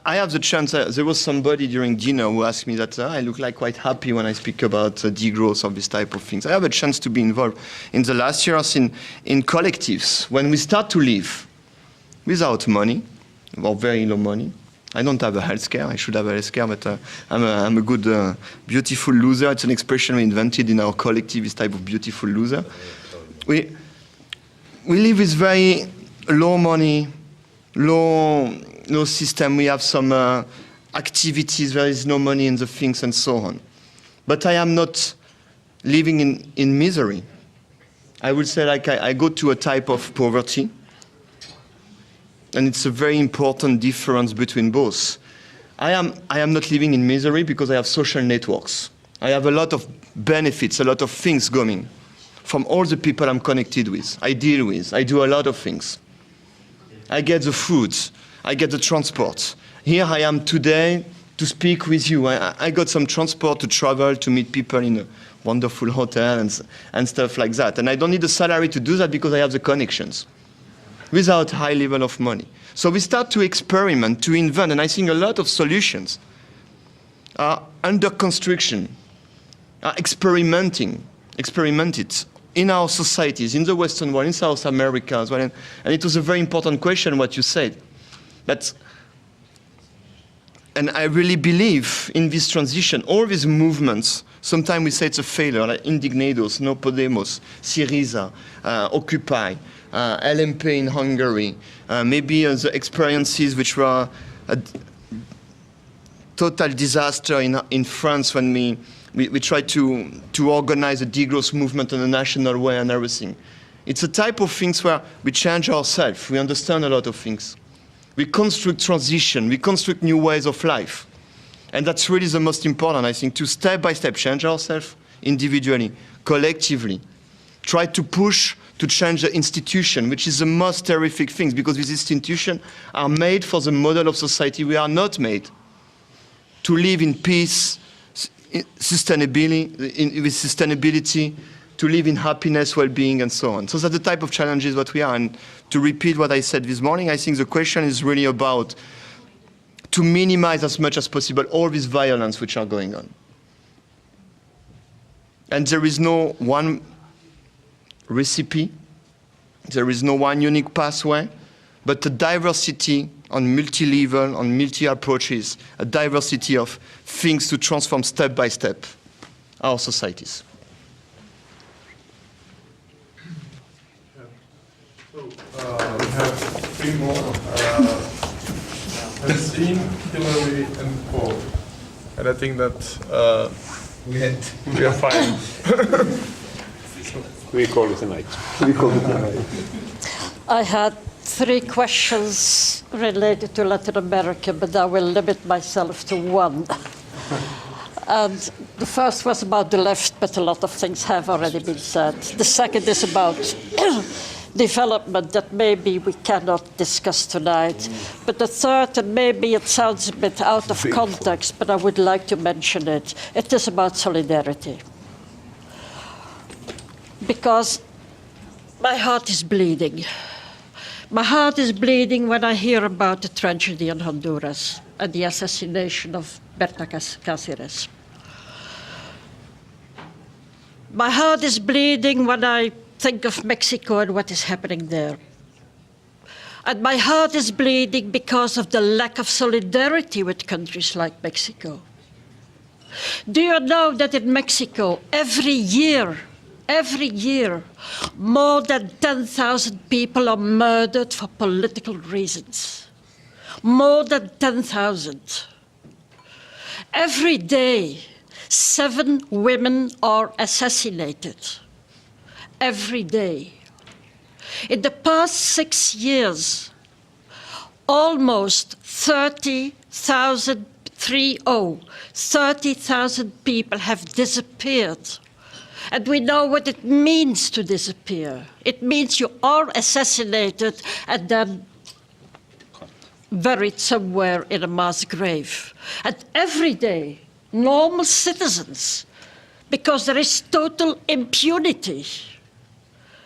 I have the chance, there was somebody during dinner who asked me that I look like quite happy when I speak about degrowth or this type of things. I have a chance to be involved in the last years in collectives. When we start to live without money, or very low money, I don't have a healthcare. I should have a healthcare, but I'm a good, beautiful loser. It's an expression we invented in our collective, this type of beautiful loser. We live with very low money, low system. We have some activities. There is no money in the things and so on. But I am not living in misery. I would say like I go to a type of poverty. And it's a very important difference between both. I am not living in misery because I have social networks. I have a lot of benefits, a lot of things going from all the people I'm connected with, I deal with. I do a lot of things. I get the food. I get the transport. Here I am today to speak with you. I got some transport to travel, to meet people in a wonderful hotel and stuff like that. And I don't need a salary to do that because I have the connections without high level of money. So we start to experiment, to invent, and I think a lot of solutions are under construction, are experimented in our societies, in the Western world, in South America as well. And it was a very important question what you said. And I really believe in this transition, all these movements. Sometimes we say it's a failure, like Indignados, No Podemos, Syriza, Occupy, LMP in Hungary, maybe the experiences which were a total disaster in France when we tried to organize a degrowth movement in a national way and everything. It's a type of things where we change ourselves, we understand a lot of things. We construct transition, we construct new ways of life. And that's really the most important, I think, to step by step change ourselves individually, collectively. Try to push to change the institution, which is the most terrific thing, because these institutions are made for the model of society we are not made. To live in peace, sustainability, to live in happiness, well-being, and so on. So that's the type of challenges that we are. And to repeat what I said this morning, I think the question is really about to minimize as much as possible all this violence which are going on. And there is no one recipe, there is no one unique pathway, but a diversity on multi-level, on multi-approaches, a diversity of things to transform step by step our societies. So we have three more. Francine, Hilary, and Paul. And I think that we are fine. We call it a night. I had 3 questions related to Latin America, but I will limit myself to one. And the first was about the left, but a lot of things have already been said. The second is about development that maybe we cannot discuss tonight. But the third, and maybe it sounds a bit out of context, but I would like to mention it. It is about solidarity. Because my heart is bleeding. My heart is bleeding when I hear about the tragedy in Honduras and the assassination of Berta Cáceres. My heart is bleeding when I think of Mexico and what is happening there. And my heart is bleeding because of the lack of solidarity with countries like Mexico. Do you know that in Mexico, every year, more than 10,000 people are murdered for political reasons? More than 10,000. Every day, 7 women are assassinated. Every day. In the past 6 years, almost 30,000 people have disappeared. And we know what it means to disappear. It means you are assassinated and then buried somewhere in a mass grave. And every day, normal citizens, because there is total impunity,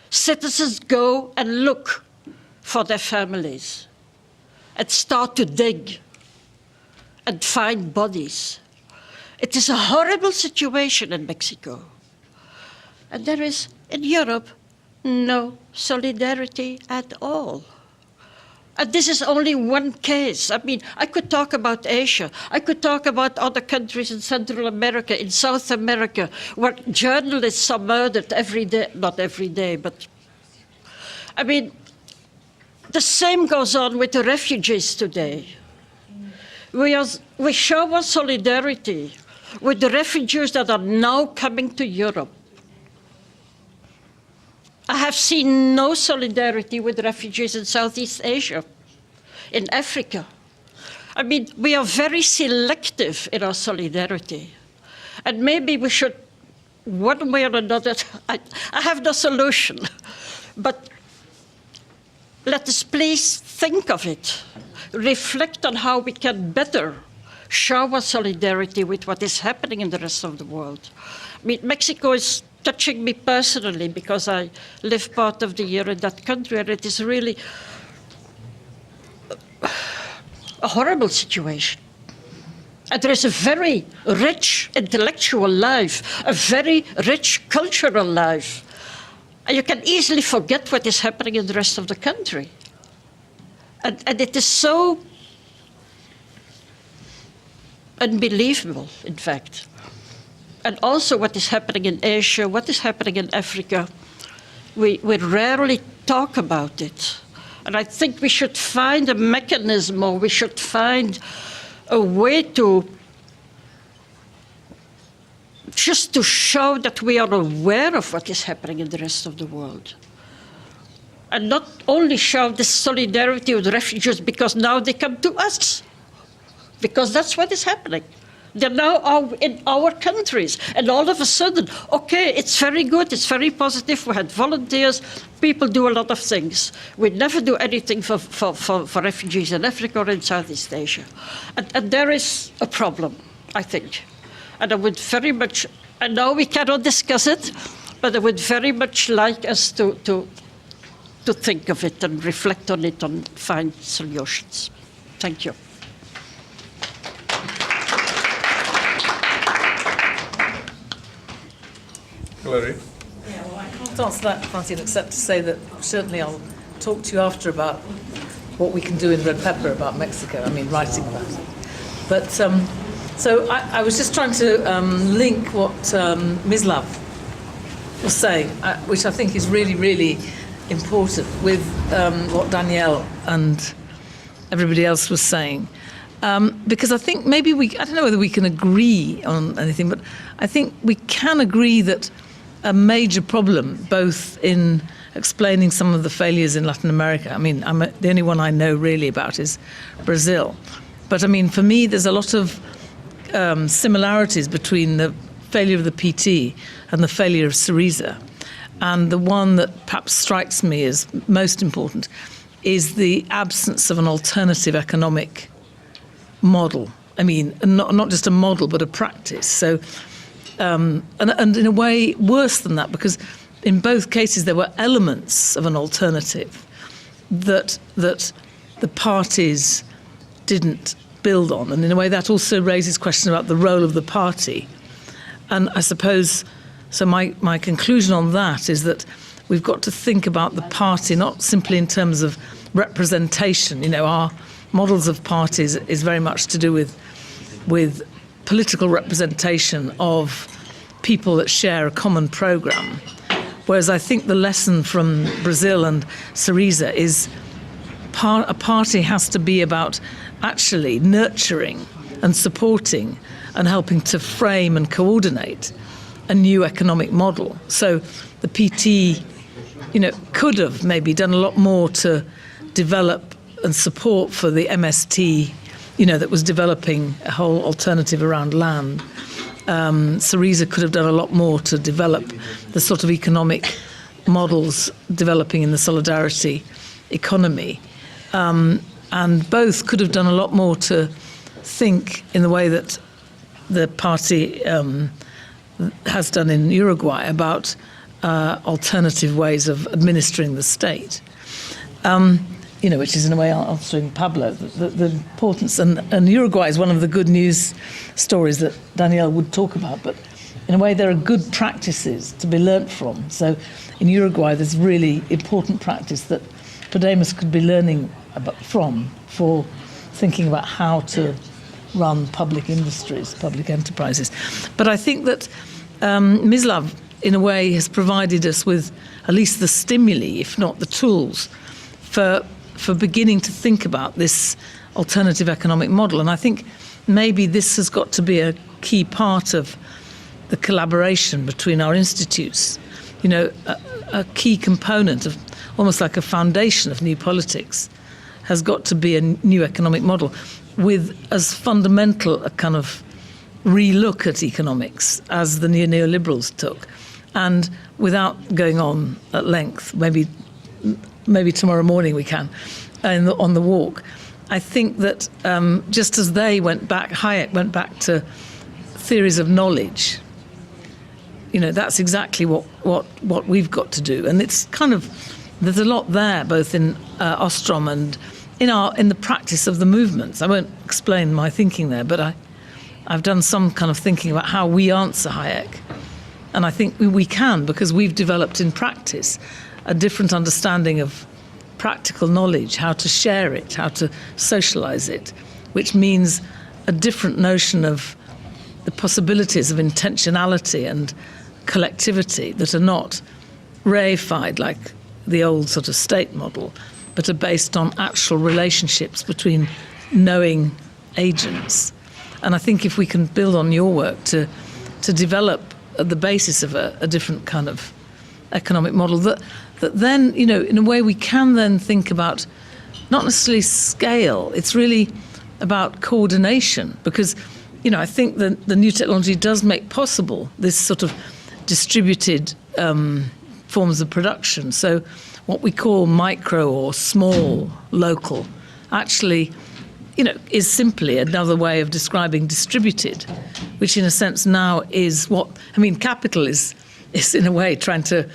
citizens go and look for their families and start to dig and find bodies. It is a horrible situation in Mexico. And there is, in Europe, no solidarity at all. And this is only one case. I mean, I could talk about Asia. I could talk about other countries in Central America, in South America, where journalists are murdered every day. Not every day, but... I mean, the same goes on with the refugees today. We show our solidarity with the refugees that are now coming to Europe. I have seen no solidarity with refugees in Southeast Asia, in Africa. I mean, we are very selective in our solidarity. And maybe we should, one way or another, I have no solution, but let us please think of it, reflect on how we can better show our solidarity with what is happening in the rest of the world. I mean, Mexico is touching me personally because I live part of the year in that country, and it is really a horrible situation. And there is a very rich intellectual life, a very rich cultural life. And you can easily forget what is happening in the rest of the country. And it is so unbelievable, in fact. And also what is happening in Asia, what is happening in Africa, we rarely talk about it. And I think we should find a mechanism, or we should find a way to just to show that we are aware of what is happening in the rest of the world. And not only show this solidarity with refugees because now they come to us, because that's what is happening. They're now in our countries, and all of a sudden, okay, it's very good, it's very positive, we had volunteers, people do a lot of things. We never do anything for refugees in Africa or in Southeast Asia. And there is a problem, I think. And I would very much, I know we cannot discuss it, but I would very much like us to think of it and reflect on it and find solutions. Thank you. Hilary? Yeah, well, I can't answer that, Francine, except to say that certainly I'll talk to you after about what we can do in Red Pepper about Mexico, I mean, writing about it. But, so I was just trying to link what Mislav was saying, which I think is really, really important, with what Danielle and everybody else was saying. Because I think maybe I don't know whether we can agree on anything, but I think we can agree that a major problem, both in explaining some of the failures in Latin America, I mean, the only one I know really about is Brazil. But I mean, for me, there's a lot of similarities between the failure of the PT and the failure of Syriza. And the one that perhaps strikes me as most important is the absence of an alternative economic model. I mean, not just a model, but a practice. So, and in a way, worse than that, because in both cases there were elements of an alternative that the parties didn't build on. And in a way, that also raises questions about the role of the party. And I suppose, so my conclusion on that is that we've got to think about the party not simply in terms of representation. You know, our models of parties is very much to do with political representation of people that share a common program. Whereas I think the lesson from Brazil and Syriza is a party has to be about actually nurturing and supporting and helping to frame and coordinate a new economic model. So the PT, could have maybe done a lot more to develop and support for the MST, that was developing a whole alternative around land. Syriza could have done a lot more to develop the sort of economic models developing in the solidarity economy. And both could have done a lot more to think in the way that the party has done in Uruguay about alternative ways of administering the state. Which is in a way answering Pablo, the importance, and Uruguay is one of the good news stories that Danielle would talk about, but in a way there are good practices to be learnt from. So in Uruguay there's really important practice that Podemos could be learning from for thinking about how to run public industries, public enterprises. But I think that Mislav, in a way, has provided us with at least the stimuli, if not the tools, for beginning to think about this alternative economic model. And I think maybe this has got to be a key part of the collaboration between our institutes. A key component of almost like a foundation of new politics has got to be a new economic model with as fundamental a kind of re-look at economics as the neoliberals took. And without going on at length, maybe tomorrow morning we can, on the walk, I think that just as Hayek went back to theories of knowledge, that's exactly what we've got to do. And it's kind of, there's a lot there, both in Ostrom and in the practice of the movements. I won't explain my thinking there, but I've done some kind of thinking about how we answer Hayek. And I think we can, because we've developed in practice a different understanding of practical knowledge, how to share it, how to socialize it, which means a different notion of the possibilities of intentionality and collectivity that are not reified like the old sort of state model, but are based on actual relationships between knowing agents. And I think if we can build on your work to develop the basis of a different kind of economic model, that then, in a way we can then think about not necessarily scale, it's really about coordination, because, I think the new technology does make possible this sort of distributed forms of production. So what we call micro or small, local, actually, is simply another way of describing distributed, which in a sense now is capital is in a way trying to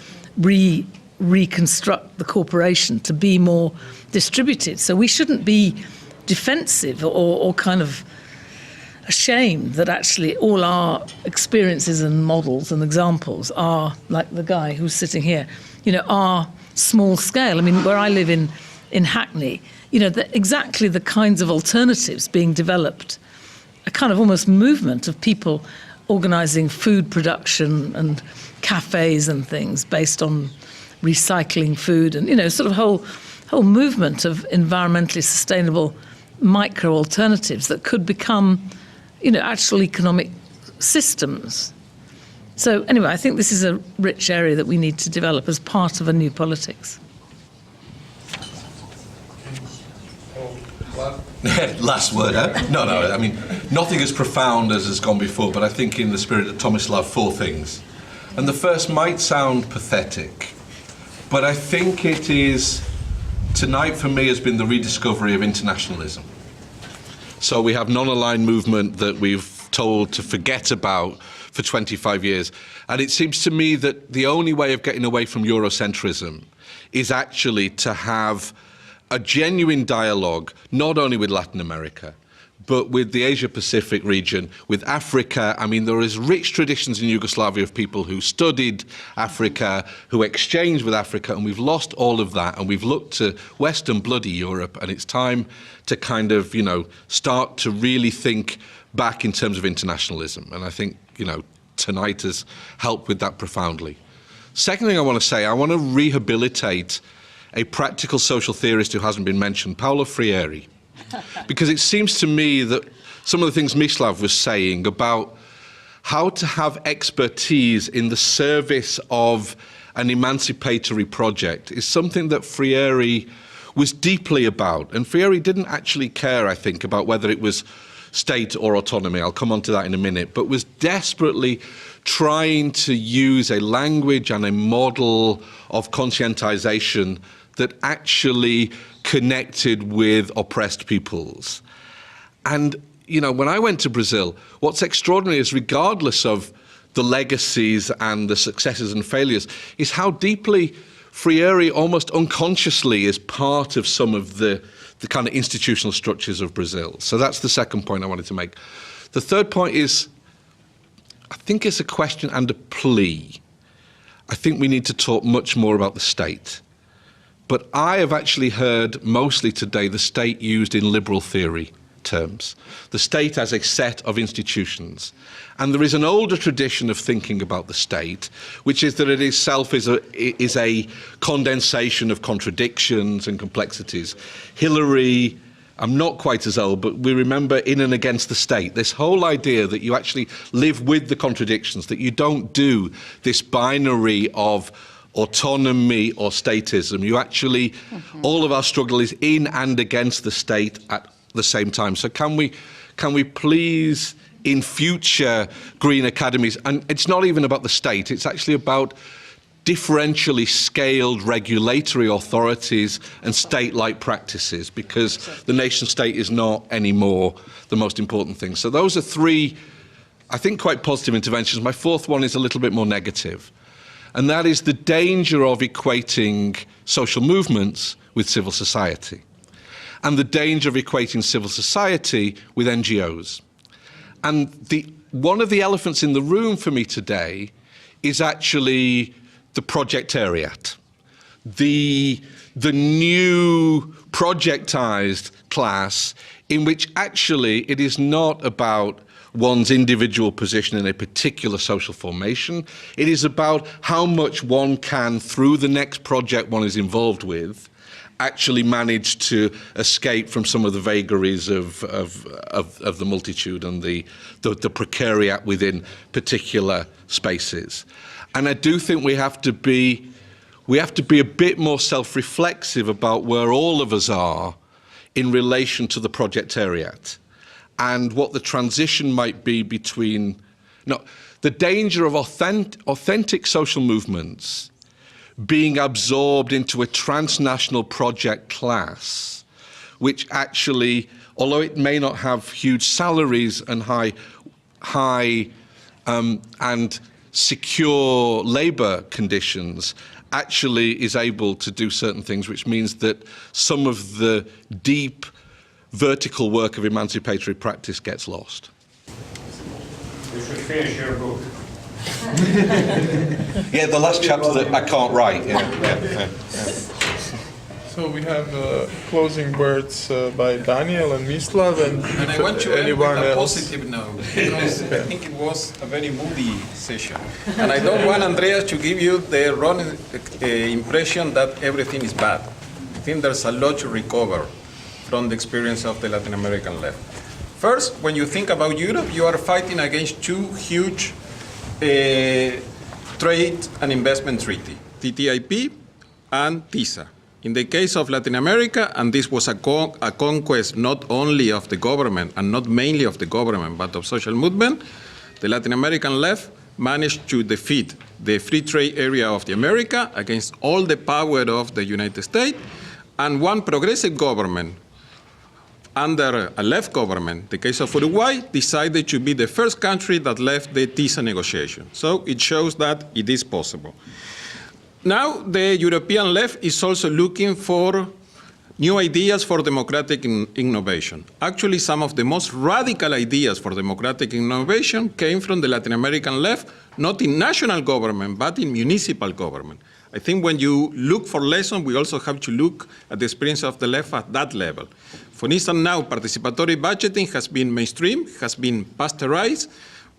reconstruct the corporation to be more distributed. So we shouldn't be defensive or kind of ashamed that actually all our experiences and models and examples are, like the guy who's sitting here, are small scale. Where I live in Hackney, exactly the kinds of alternatives being developed, a kind of almost movement of people organising food production and cafes and things based on recycling food and, sort of whole movement of environmentally sustainable micro alternatives that could become, actual economic systems. So anyway, I think this is a rich area that we need to develop as part of a new politics. Last word, huh? No, nothing as profound as has gone before, but I think in the spirit of Tomislav, 4 things. And the first might sound pathetic, but I think it is, tonight for me has been the rediscovery of internationalism. So we have non-aligned movement that we've told to forget about for 25 years. And it seems to me that the only way of getting away from Eurocentrism is actually to have a genuine dialogue, not only with Latin America, but with the Asia-Pacific region, with Africa. There is rich traditions in Yugoslavia of people who studied Africa, who exchanged with Africa, and we've lost all of that, and we've looked to Western bloody Europe, and it's time to kind of, start to really think back in terms of internationalism. And I think, tonight has helped with that profoundly. Second thing I want to say, I want to rehabilitate a practical social theorist who hasn't been mentioned, Paulo Freire. Because it seems to me that some of the things Mislav was saying about how to have expertise in the service of an emancipatory project is something that Freire was deeply about. And Freire didn't actually care, I think, about whether it was state or autonomy. I'll come on to that in a minute, but was desperately trying to use a language and a model of conscientization that actually connected with oppressed peoples. And, you know, when I went to Brazil, what's extraordinary is, regardless of the legacies and the successes and failures, is how deeply Freire almost unconsciously is part of some of the kind of institutional structures of Brazil. So that's the second point I wanted to make. The third point is, I think it's a question and a plea. I think we need to talk much more about the state. But I have actually heard mostly today the state used in liberal theory terms. The state as a set of institutions. And there is an older tradition of thinking about the state, which is that it itself is a condensation of contradictions and complexities. Hilary, I'm not quite as old, but we remember In and Against the State, this whole idea that you actually live with the contradictions, that you don't do this binary of autonomy or statism. You actually, all of our struggle is in and against the state at the same time. So can we please, in future green academies, and it's not even about the state, it's actually about differentially scaled regulatory authorities and state-like practices, because the nation-state is not anymore the most important thing. So those are three, I think, quite positive interventions. My fourth one is a little bit more negative, and that is the danger of equating social movements with civil society, and the danger of equating civil society with NGOs. And one of the elephants in the room for me today is actually the projectariat, the new projectized class, in which actually it is not about one's individual position in a particular social formation. It is about how much one can, through the next project one is involved with, actually manage to escape from some of the vagaries of the multitude and the precariat within particular spaces. And I do think we have to be a bit more self-reflexive about where all of us are in relation to the projectariat, and what the transition might be between, the danger of authentic social movements being absorbed into a transnational project class, which actually, although it may not have huge salaries and high and secure labor conditions, actually is able to do certain things, which means that some of the deep vertical work of emancipatory practice gets lost. You should finish your book. Yeah, the last chapter that I can't write. Yeah. So we have closing words by Daniel and Mislav, and I want to end with a positive note, because Okay. I think it was a very moody session. And I don't want Andreas to give you the wrong impression that everything is bad. I think there's a lot to recover from the experience of the Latin American left. First, when you think about Europe, you are fighting against two huge trade and investment treaty, TTIP and TISA. In the case of Latin America, and this was a conquest not only of the government and not mainly of the government, but of social movement, the Latin American left managed to defeat the free trade area of the America against all the power of the United States, and one progressive government under a left government, the case of Uruguay, decided to be the first country that left the TISA negotiation. So it shows that it is possible. Now the European left is also looking for new ideas for democratic innovation. Actually, some of the most radical ideas for democratic innovation came from the Latin American left, not in national government, but in municipal government. I think when you look for lessons, we also have to look at the experience of the left at that level. For instance, now participatory budgeting has been mainstream, has been pasteurized.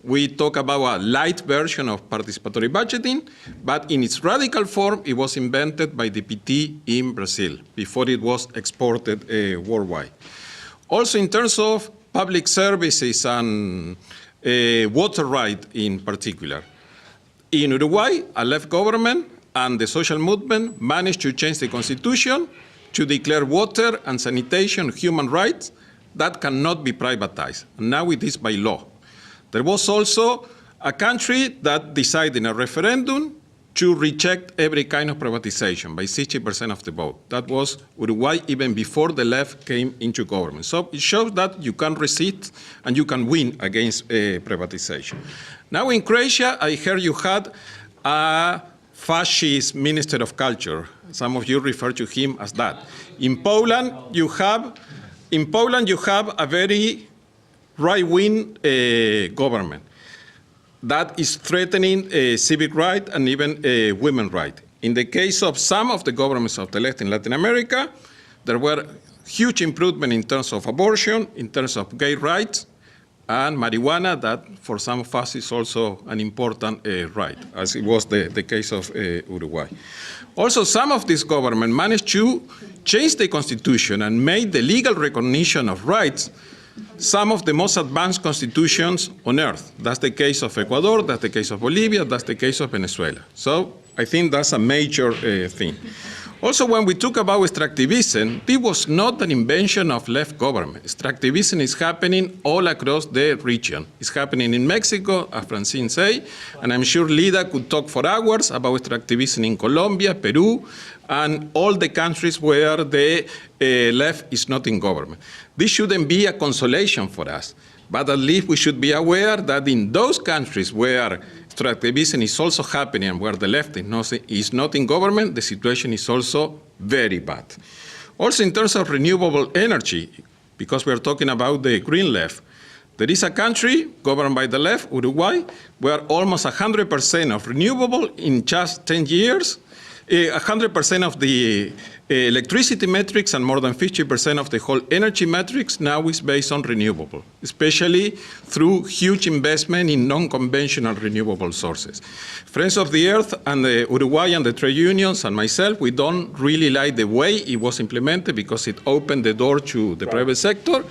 We talk about a light version of participatory budgeting, but in its radical form, it was invented by the PT in Brazil before it was exported worldwide. Also, in terms of public services and water right in particular. In Uruguay, a left government and the social movement managed to change the constitution to declare water and sanitation human rights that cannot be privatized. And now it is by law. There was also a country that decided in a referendum to reject every kind of privatization by 60% of the vote. That was Uruguay even before the left came into government. So it shows that you can resist and you can win against privatization. Now in Croatia, I heard you had a fascist minister of culture. Some of you refer to him as that. In Poland, you have a very right-wing government that is threatening civic rights and even women's rights. In the case of some of the governments of the left in Latin America, there were huge improvements in terms of abortion, in terms of gay rights, and marijuana, that for some of us is also an important right, as it was the case of Uruguay. Also, some of this government managed to change the constitution and made the legal recognition of rights some of the most advanced constitutions on earth. That's the case of Ecuador, that's the case of Bolivia, that's the case of Venezuela. So I think that's a major thing. Also, when we talk about extractivism, it was not an invention of left government. Extractivism is happening all across the region. It's happening in Mexico, as Francine said, and I'm sure Lyda could talk for hours about extractivism in Colombia, Peru, and all the countries where the left is not in government. This shouldn't be a consolation for us, but at least we should be aware that in those countries where extractivism is also happening and where the left is not in government, the situation is also very bad. Also in terms of renewable energy, because we are talking about the green left, there is a country governed by the left, Uruguay, where almost 100% of renewable in just 10 years, 100% of the electricity metrics and more than 50% of the whole energy metrics now is based on renewable, especially through huge investment in non-conventional renewable sources. Friends of the Earth and the Uruguay and the trade unions and myself, we don't really like the way it was implemented because it opened the door to the private sector,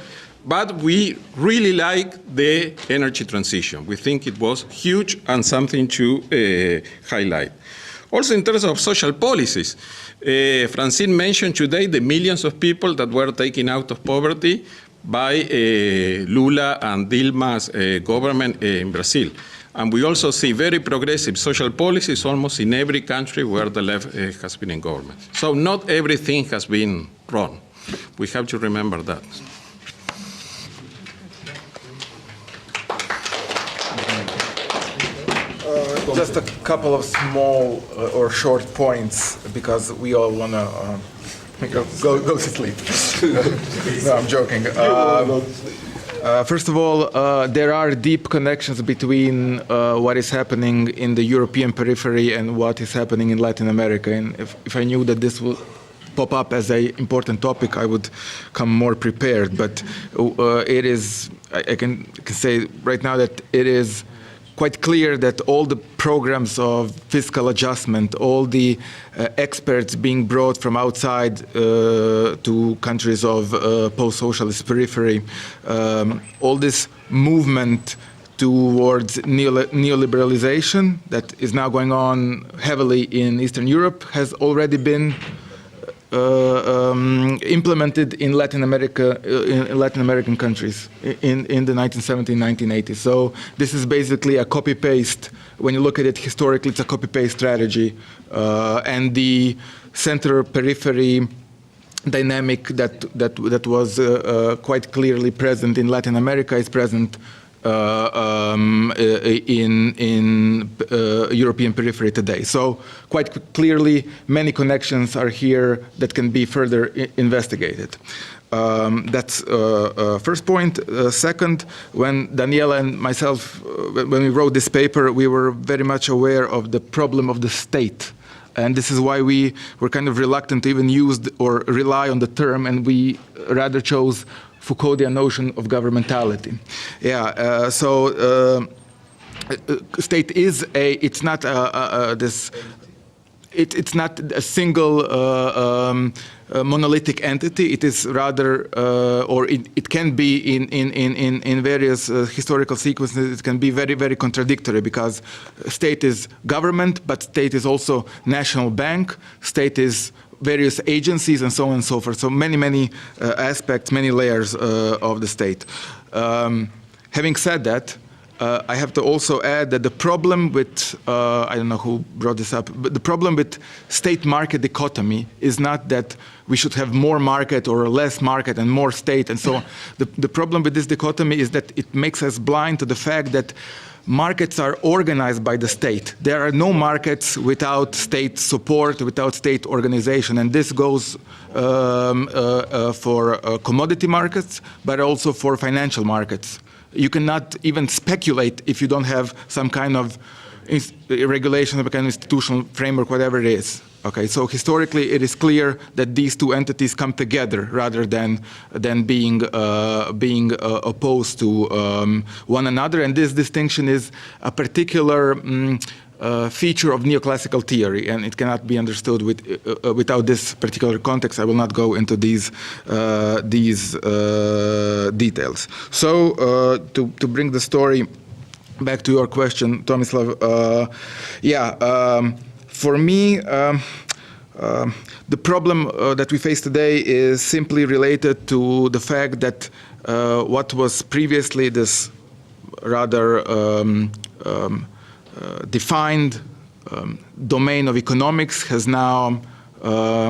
but we really like the energy transition. We think it was huge and something to highlight. Also in terms of social policies, Francine mentioned today the millions of people that were taken out of poverty by Lula and Dilma's government in Brazil. And we also see very progressive social policies almost in every country where the left has been in government. So not everything has been wrong. We have to remember that. Just a couple of small or short points, because we all want to go to sleep. No, I'm joking. First of all, there are deep connections between what is happening in the European periphery and what is happening in Latin America. And if I knew that this would pop up as an important topic, I would come more prepared. But it is, I can say right now that it is quite clear that all the programs of fiscal adjustment, all the experts being brought from outside to countries of post-socialist periphery, all this movement towards neoliberalization that is now going on heavily in Eastern Europe has already been implemented in Latin America, in Latin American countries in the 1970s, 1980s. So this is basically a copy-paste. When you look at it historically, it's a copy-paste strategy. And the center-periphery dynamic that was quite clearly present in Latin America is present in European periphery today. So quite clearly, many connections are here that can be further investigated. That's first point. Second, when Daniela and myself, when we wrote this paper, we were very much aware of the problem of the state. And this is why we were kind of reluctant to even use or rely on the term, and we rather chose Foucauldian notion of governmentality. Yeah, so state is it's not this it's not a single monolithic entity. It is rather, or it can be in various historical sequences, it can be very, very contradictory, because state is government, but state is also national bank, state is various agencies, and so on and so forth. So many aspects, many layers of the state. Having said that, I have to also add that the problem with, I don't know who brought this up, but the problem with state-market dichotomy is not that we should have more market or less market and more state and so on. The problem with this dichotomy is that it makes us blind to the fact that markets are organized by the state. There are no markets without state support, without state organization, and this goes for commodity markets, but also for financial markets. You cannot even speculate if you don't have some kind of regulation, some kind of institutional framework, whatever it is. Okay, so historically it is clear that these two entities come together rather than being opposed to one another, and this distinction is a particular feature of neoclassical theory, and it cannot be understood without this particular context. I will not go into these details. So to bring the story back to your question, Tomislav, for me, the problem that we face today is simply related to the fact that what was previously this rather defined domain of economics has now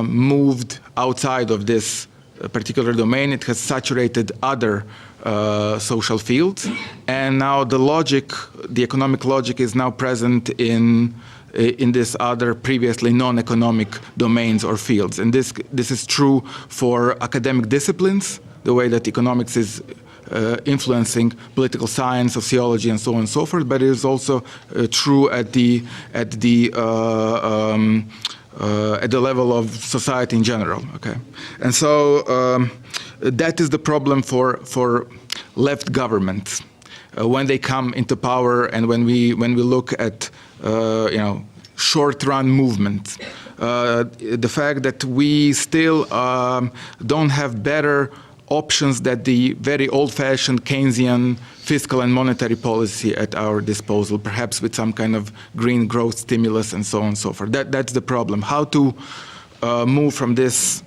moved outside of this particular domain. It has saturated other social fields, and now the economic logic is now present in this other previously non-economic domains or fields. And this is true for academic disciplines, the way that economics is influencing political science, sociology, and so on and so forth. But it is also true at the level of society in general. Okay, and so that is the problem for left governments when they come into power, and when we look at short-run movements. The fact that we still don't have better options than the very old-fashioned Keynesian fiscal and monetary policy at our disposal, perhaps with some kind of green growth stimulus and so on and so forth. That's the problem. How to move from this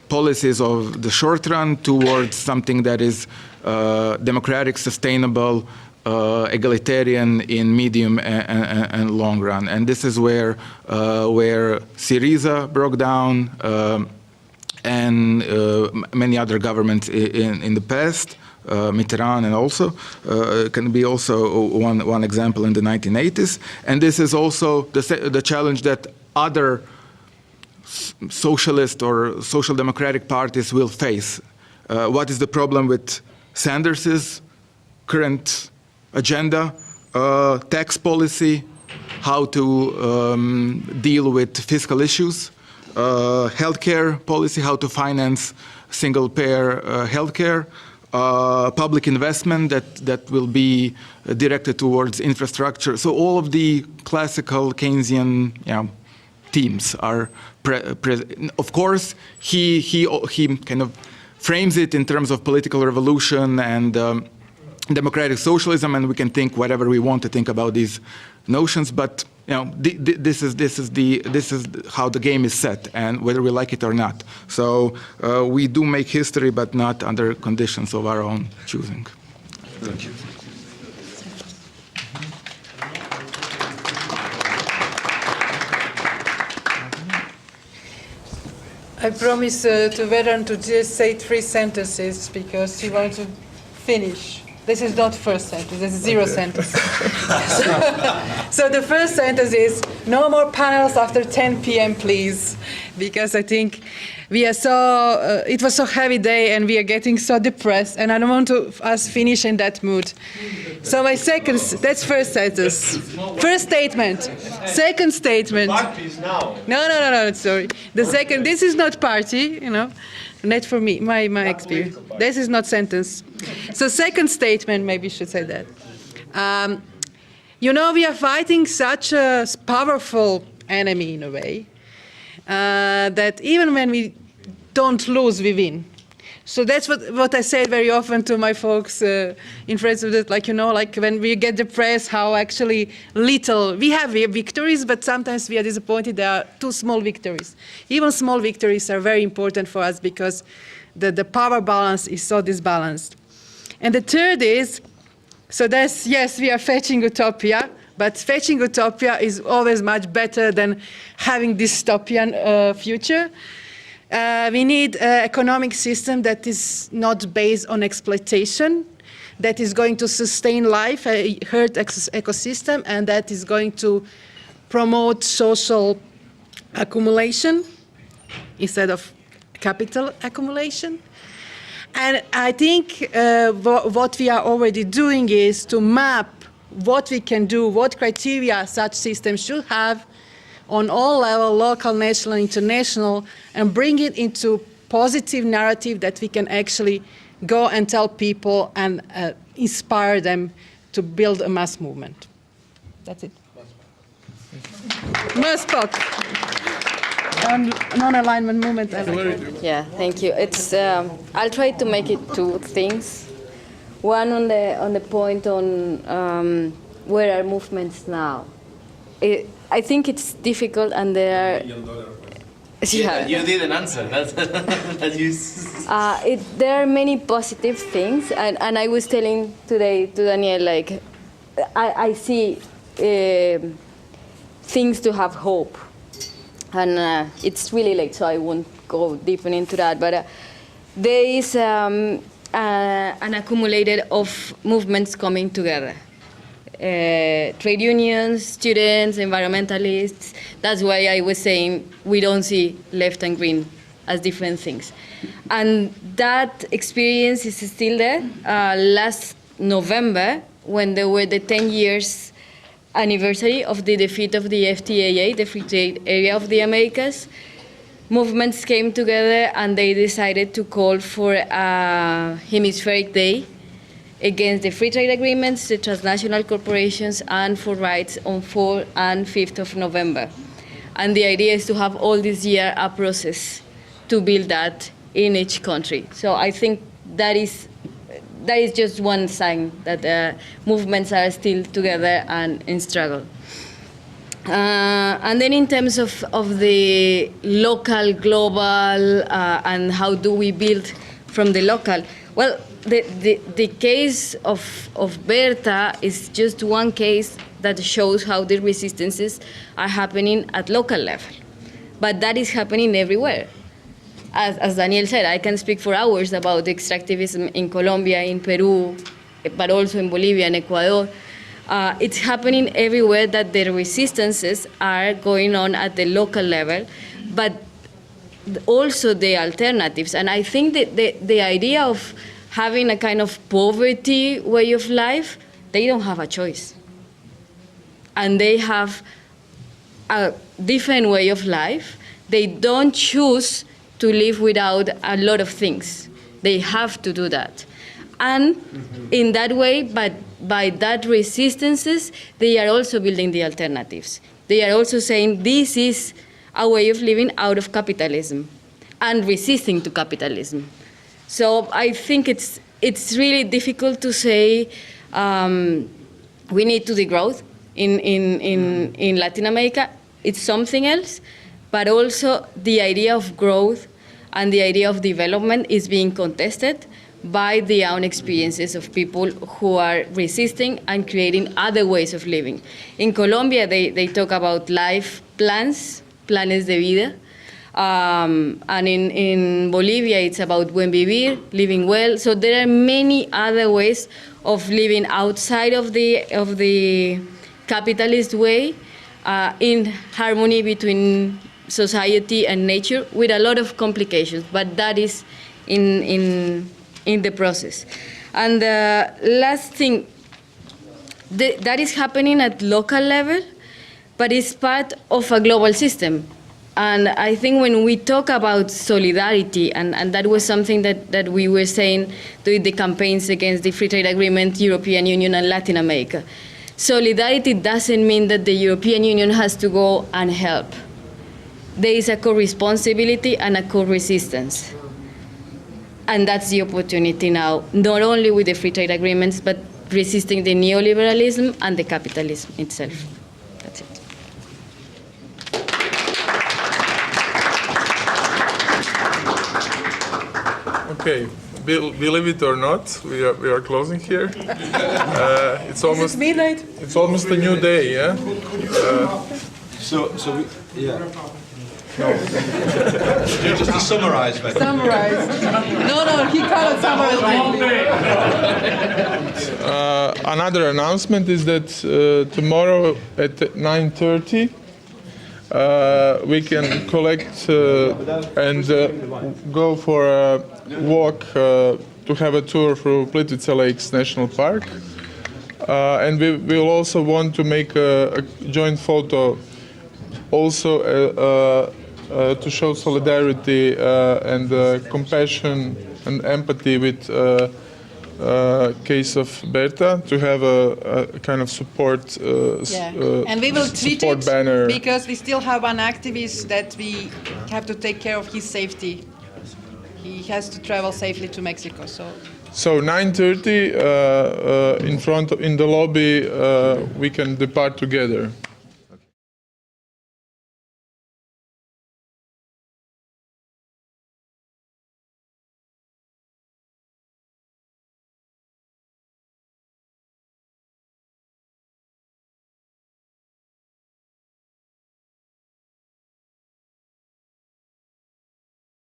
policies of the short run towards something that is democratic, sustainable, egalitarian in medium and long run. And this is where Syriza broke down, and many other governments in the past, Mitterrand, and also can be also one example in the 1980s. And this is also the challenge that other socialist or social democratic parties will face. What is the problem with Sanders's current agenda? Tax policy, how to deal with fiscal issues, healthcare policy, how to finance single-payer healthcare, public investment that will be directed towards infrastructure. So all of the classical Keynesian themes are present. Of course, he kind of frames it in terms of political revolution and democratic socialism, and we can think whatever we want to think about these notions, but this is how the game is set, and whether we like it or not. So we do make history, but not under conditions of our own choosing. Thank you. I promise to Vedran to just say 3 sentences because he wants to finish. This is not first sentence, this is 0 sentence. So the first sentence is, no more panels after 10 p.m. please, because I think we are so, it was so heavy day and we are getting so depressed, and I don't want us finish in that mood. So my second, that's first sentence. First statement. Second statement. No, sorry. The second, this is not party, not for me, my experience. This is not sentence. So second statement, maybe I should say that. We are fighting such a powerful enemy in a way, that even when we don't lose, we win. So that's what I say very often to my folks in France, that like when we get depressed, how actually little, we have victories, but sometimes we are disappointed there are too small victories. Even small victories are very important for us because the power balance is so disbalanced. And the third is, so that's, yes, we are fetching utopia, but fetching utopia is always much better than having dystopian future. We need an economic system that is not based on exploitation, that is going to sustain life, a herd ecosystem, and that is going to promote social accumulation instead of capital accumulation. And I think what we are already doing is to map what we can do, what criteria such systems should have on all levels, local, national, international, and bring it into positive narrative that we can actually go and tell people and inspire them to build a mass movement. That's it. MUSPOC. Non-alignment movement. Yeah, thank you. It's I'll try to make it two things. One on the point on where are movements now. I think it's difficult, and there are. Yeah, you didn't answer. There are many positive things, and I was telling today to Daniel, like, I see things to have hope, and it's really late, so I won't go deeper into that. But there is an accumulated of movements coming together. Trade unions, students, environmentalists. That's why I was saying we don't see left and green as different things. And that experience is still there. Last November, when there were the 10 years anniversary of the defeat of the FTAA, the Free Trade Area of the Americas, movements came together and they decided to call for a hemispheric day against the free trade agreements, the transnational corporations, and for rights on 4th and 5th of November. And the idea is to have all this year a process to build that in each country. So I think that is just one sign that movements are still together and in struggle. And then in terms of the local, global, and how do we build from the local, well, the case of Berta is just one case that shows how the resistances are happening at local level. But that is happening everywhere. As Daniel said, I can speak for hours about extractivism in Colombia, in Peru, but also in Bolivia and Ecuador. It's happening everywhere that the resistances are going on at the local level, but also the alternatives. And I think that the idea of having a kind of poverty way of life, they don't have a choice. And they have a different way of life. They don't choose to live without a lot of things. They have to do that. And in that way, but by that resistances, they are also building the alternatives. They are also saying this is a way of living out of capitalism and resisting to capitalism. So I think it's really difficult to say we need to degrowth in Latin America. It's something else, but also the idea of growth and the idea of development is being contested by the own experiences of people who are resisting and creating other ways of living. In Colombia, they talk about life plans, planes de vida. And in Bolivia, it's about buen vivir, living well. So there are many other ways of living outside of the capitalist way, in harmony between society and nature, with a lot of complications. But that is in the process. And the last thing, that is happening at local level, but it's part of a global system. And I think when we talk about solidarity, and that was something that we were saying during the campaigns against the free trade agreement, European Union and Latin America, solidarity doesn't mean that the European Union has to go and help. There is a co-responsibility and a co-resistance. And that's the opportunity now, not only with the free trade agreements, but resisting the neoliberalism and the capitalism itself. That's it. Okay, believe it or not, we are closing here. It's almost midnight. It's almost a new day, yeah. Yeah. No. Just to summarize, Vedran. Summarize. No, he cannot summarize. Another announcement is that tomorrow at 9:30 we can collect and go for a walk to have a tour through Plitvice Lakes National Park. And we will also want to make a joint photo also to show solidarity and compassion and empathy with case of Berta, to have a kind of support and we will tweet support it banner. because we still have one activist that we have to take care of his safety. He has to travel safely to Mexico, So 9:30 in the lobby we can depart together.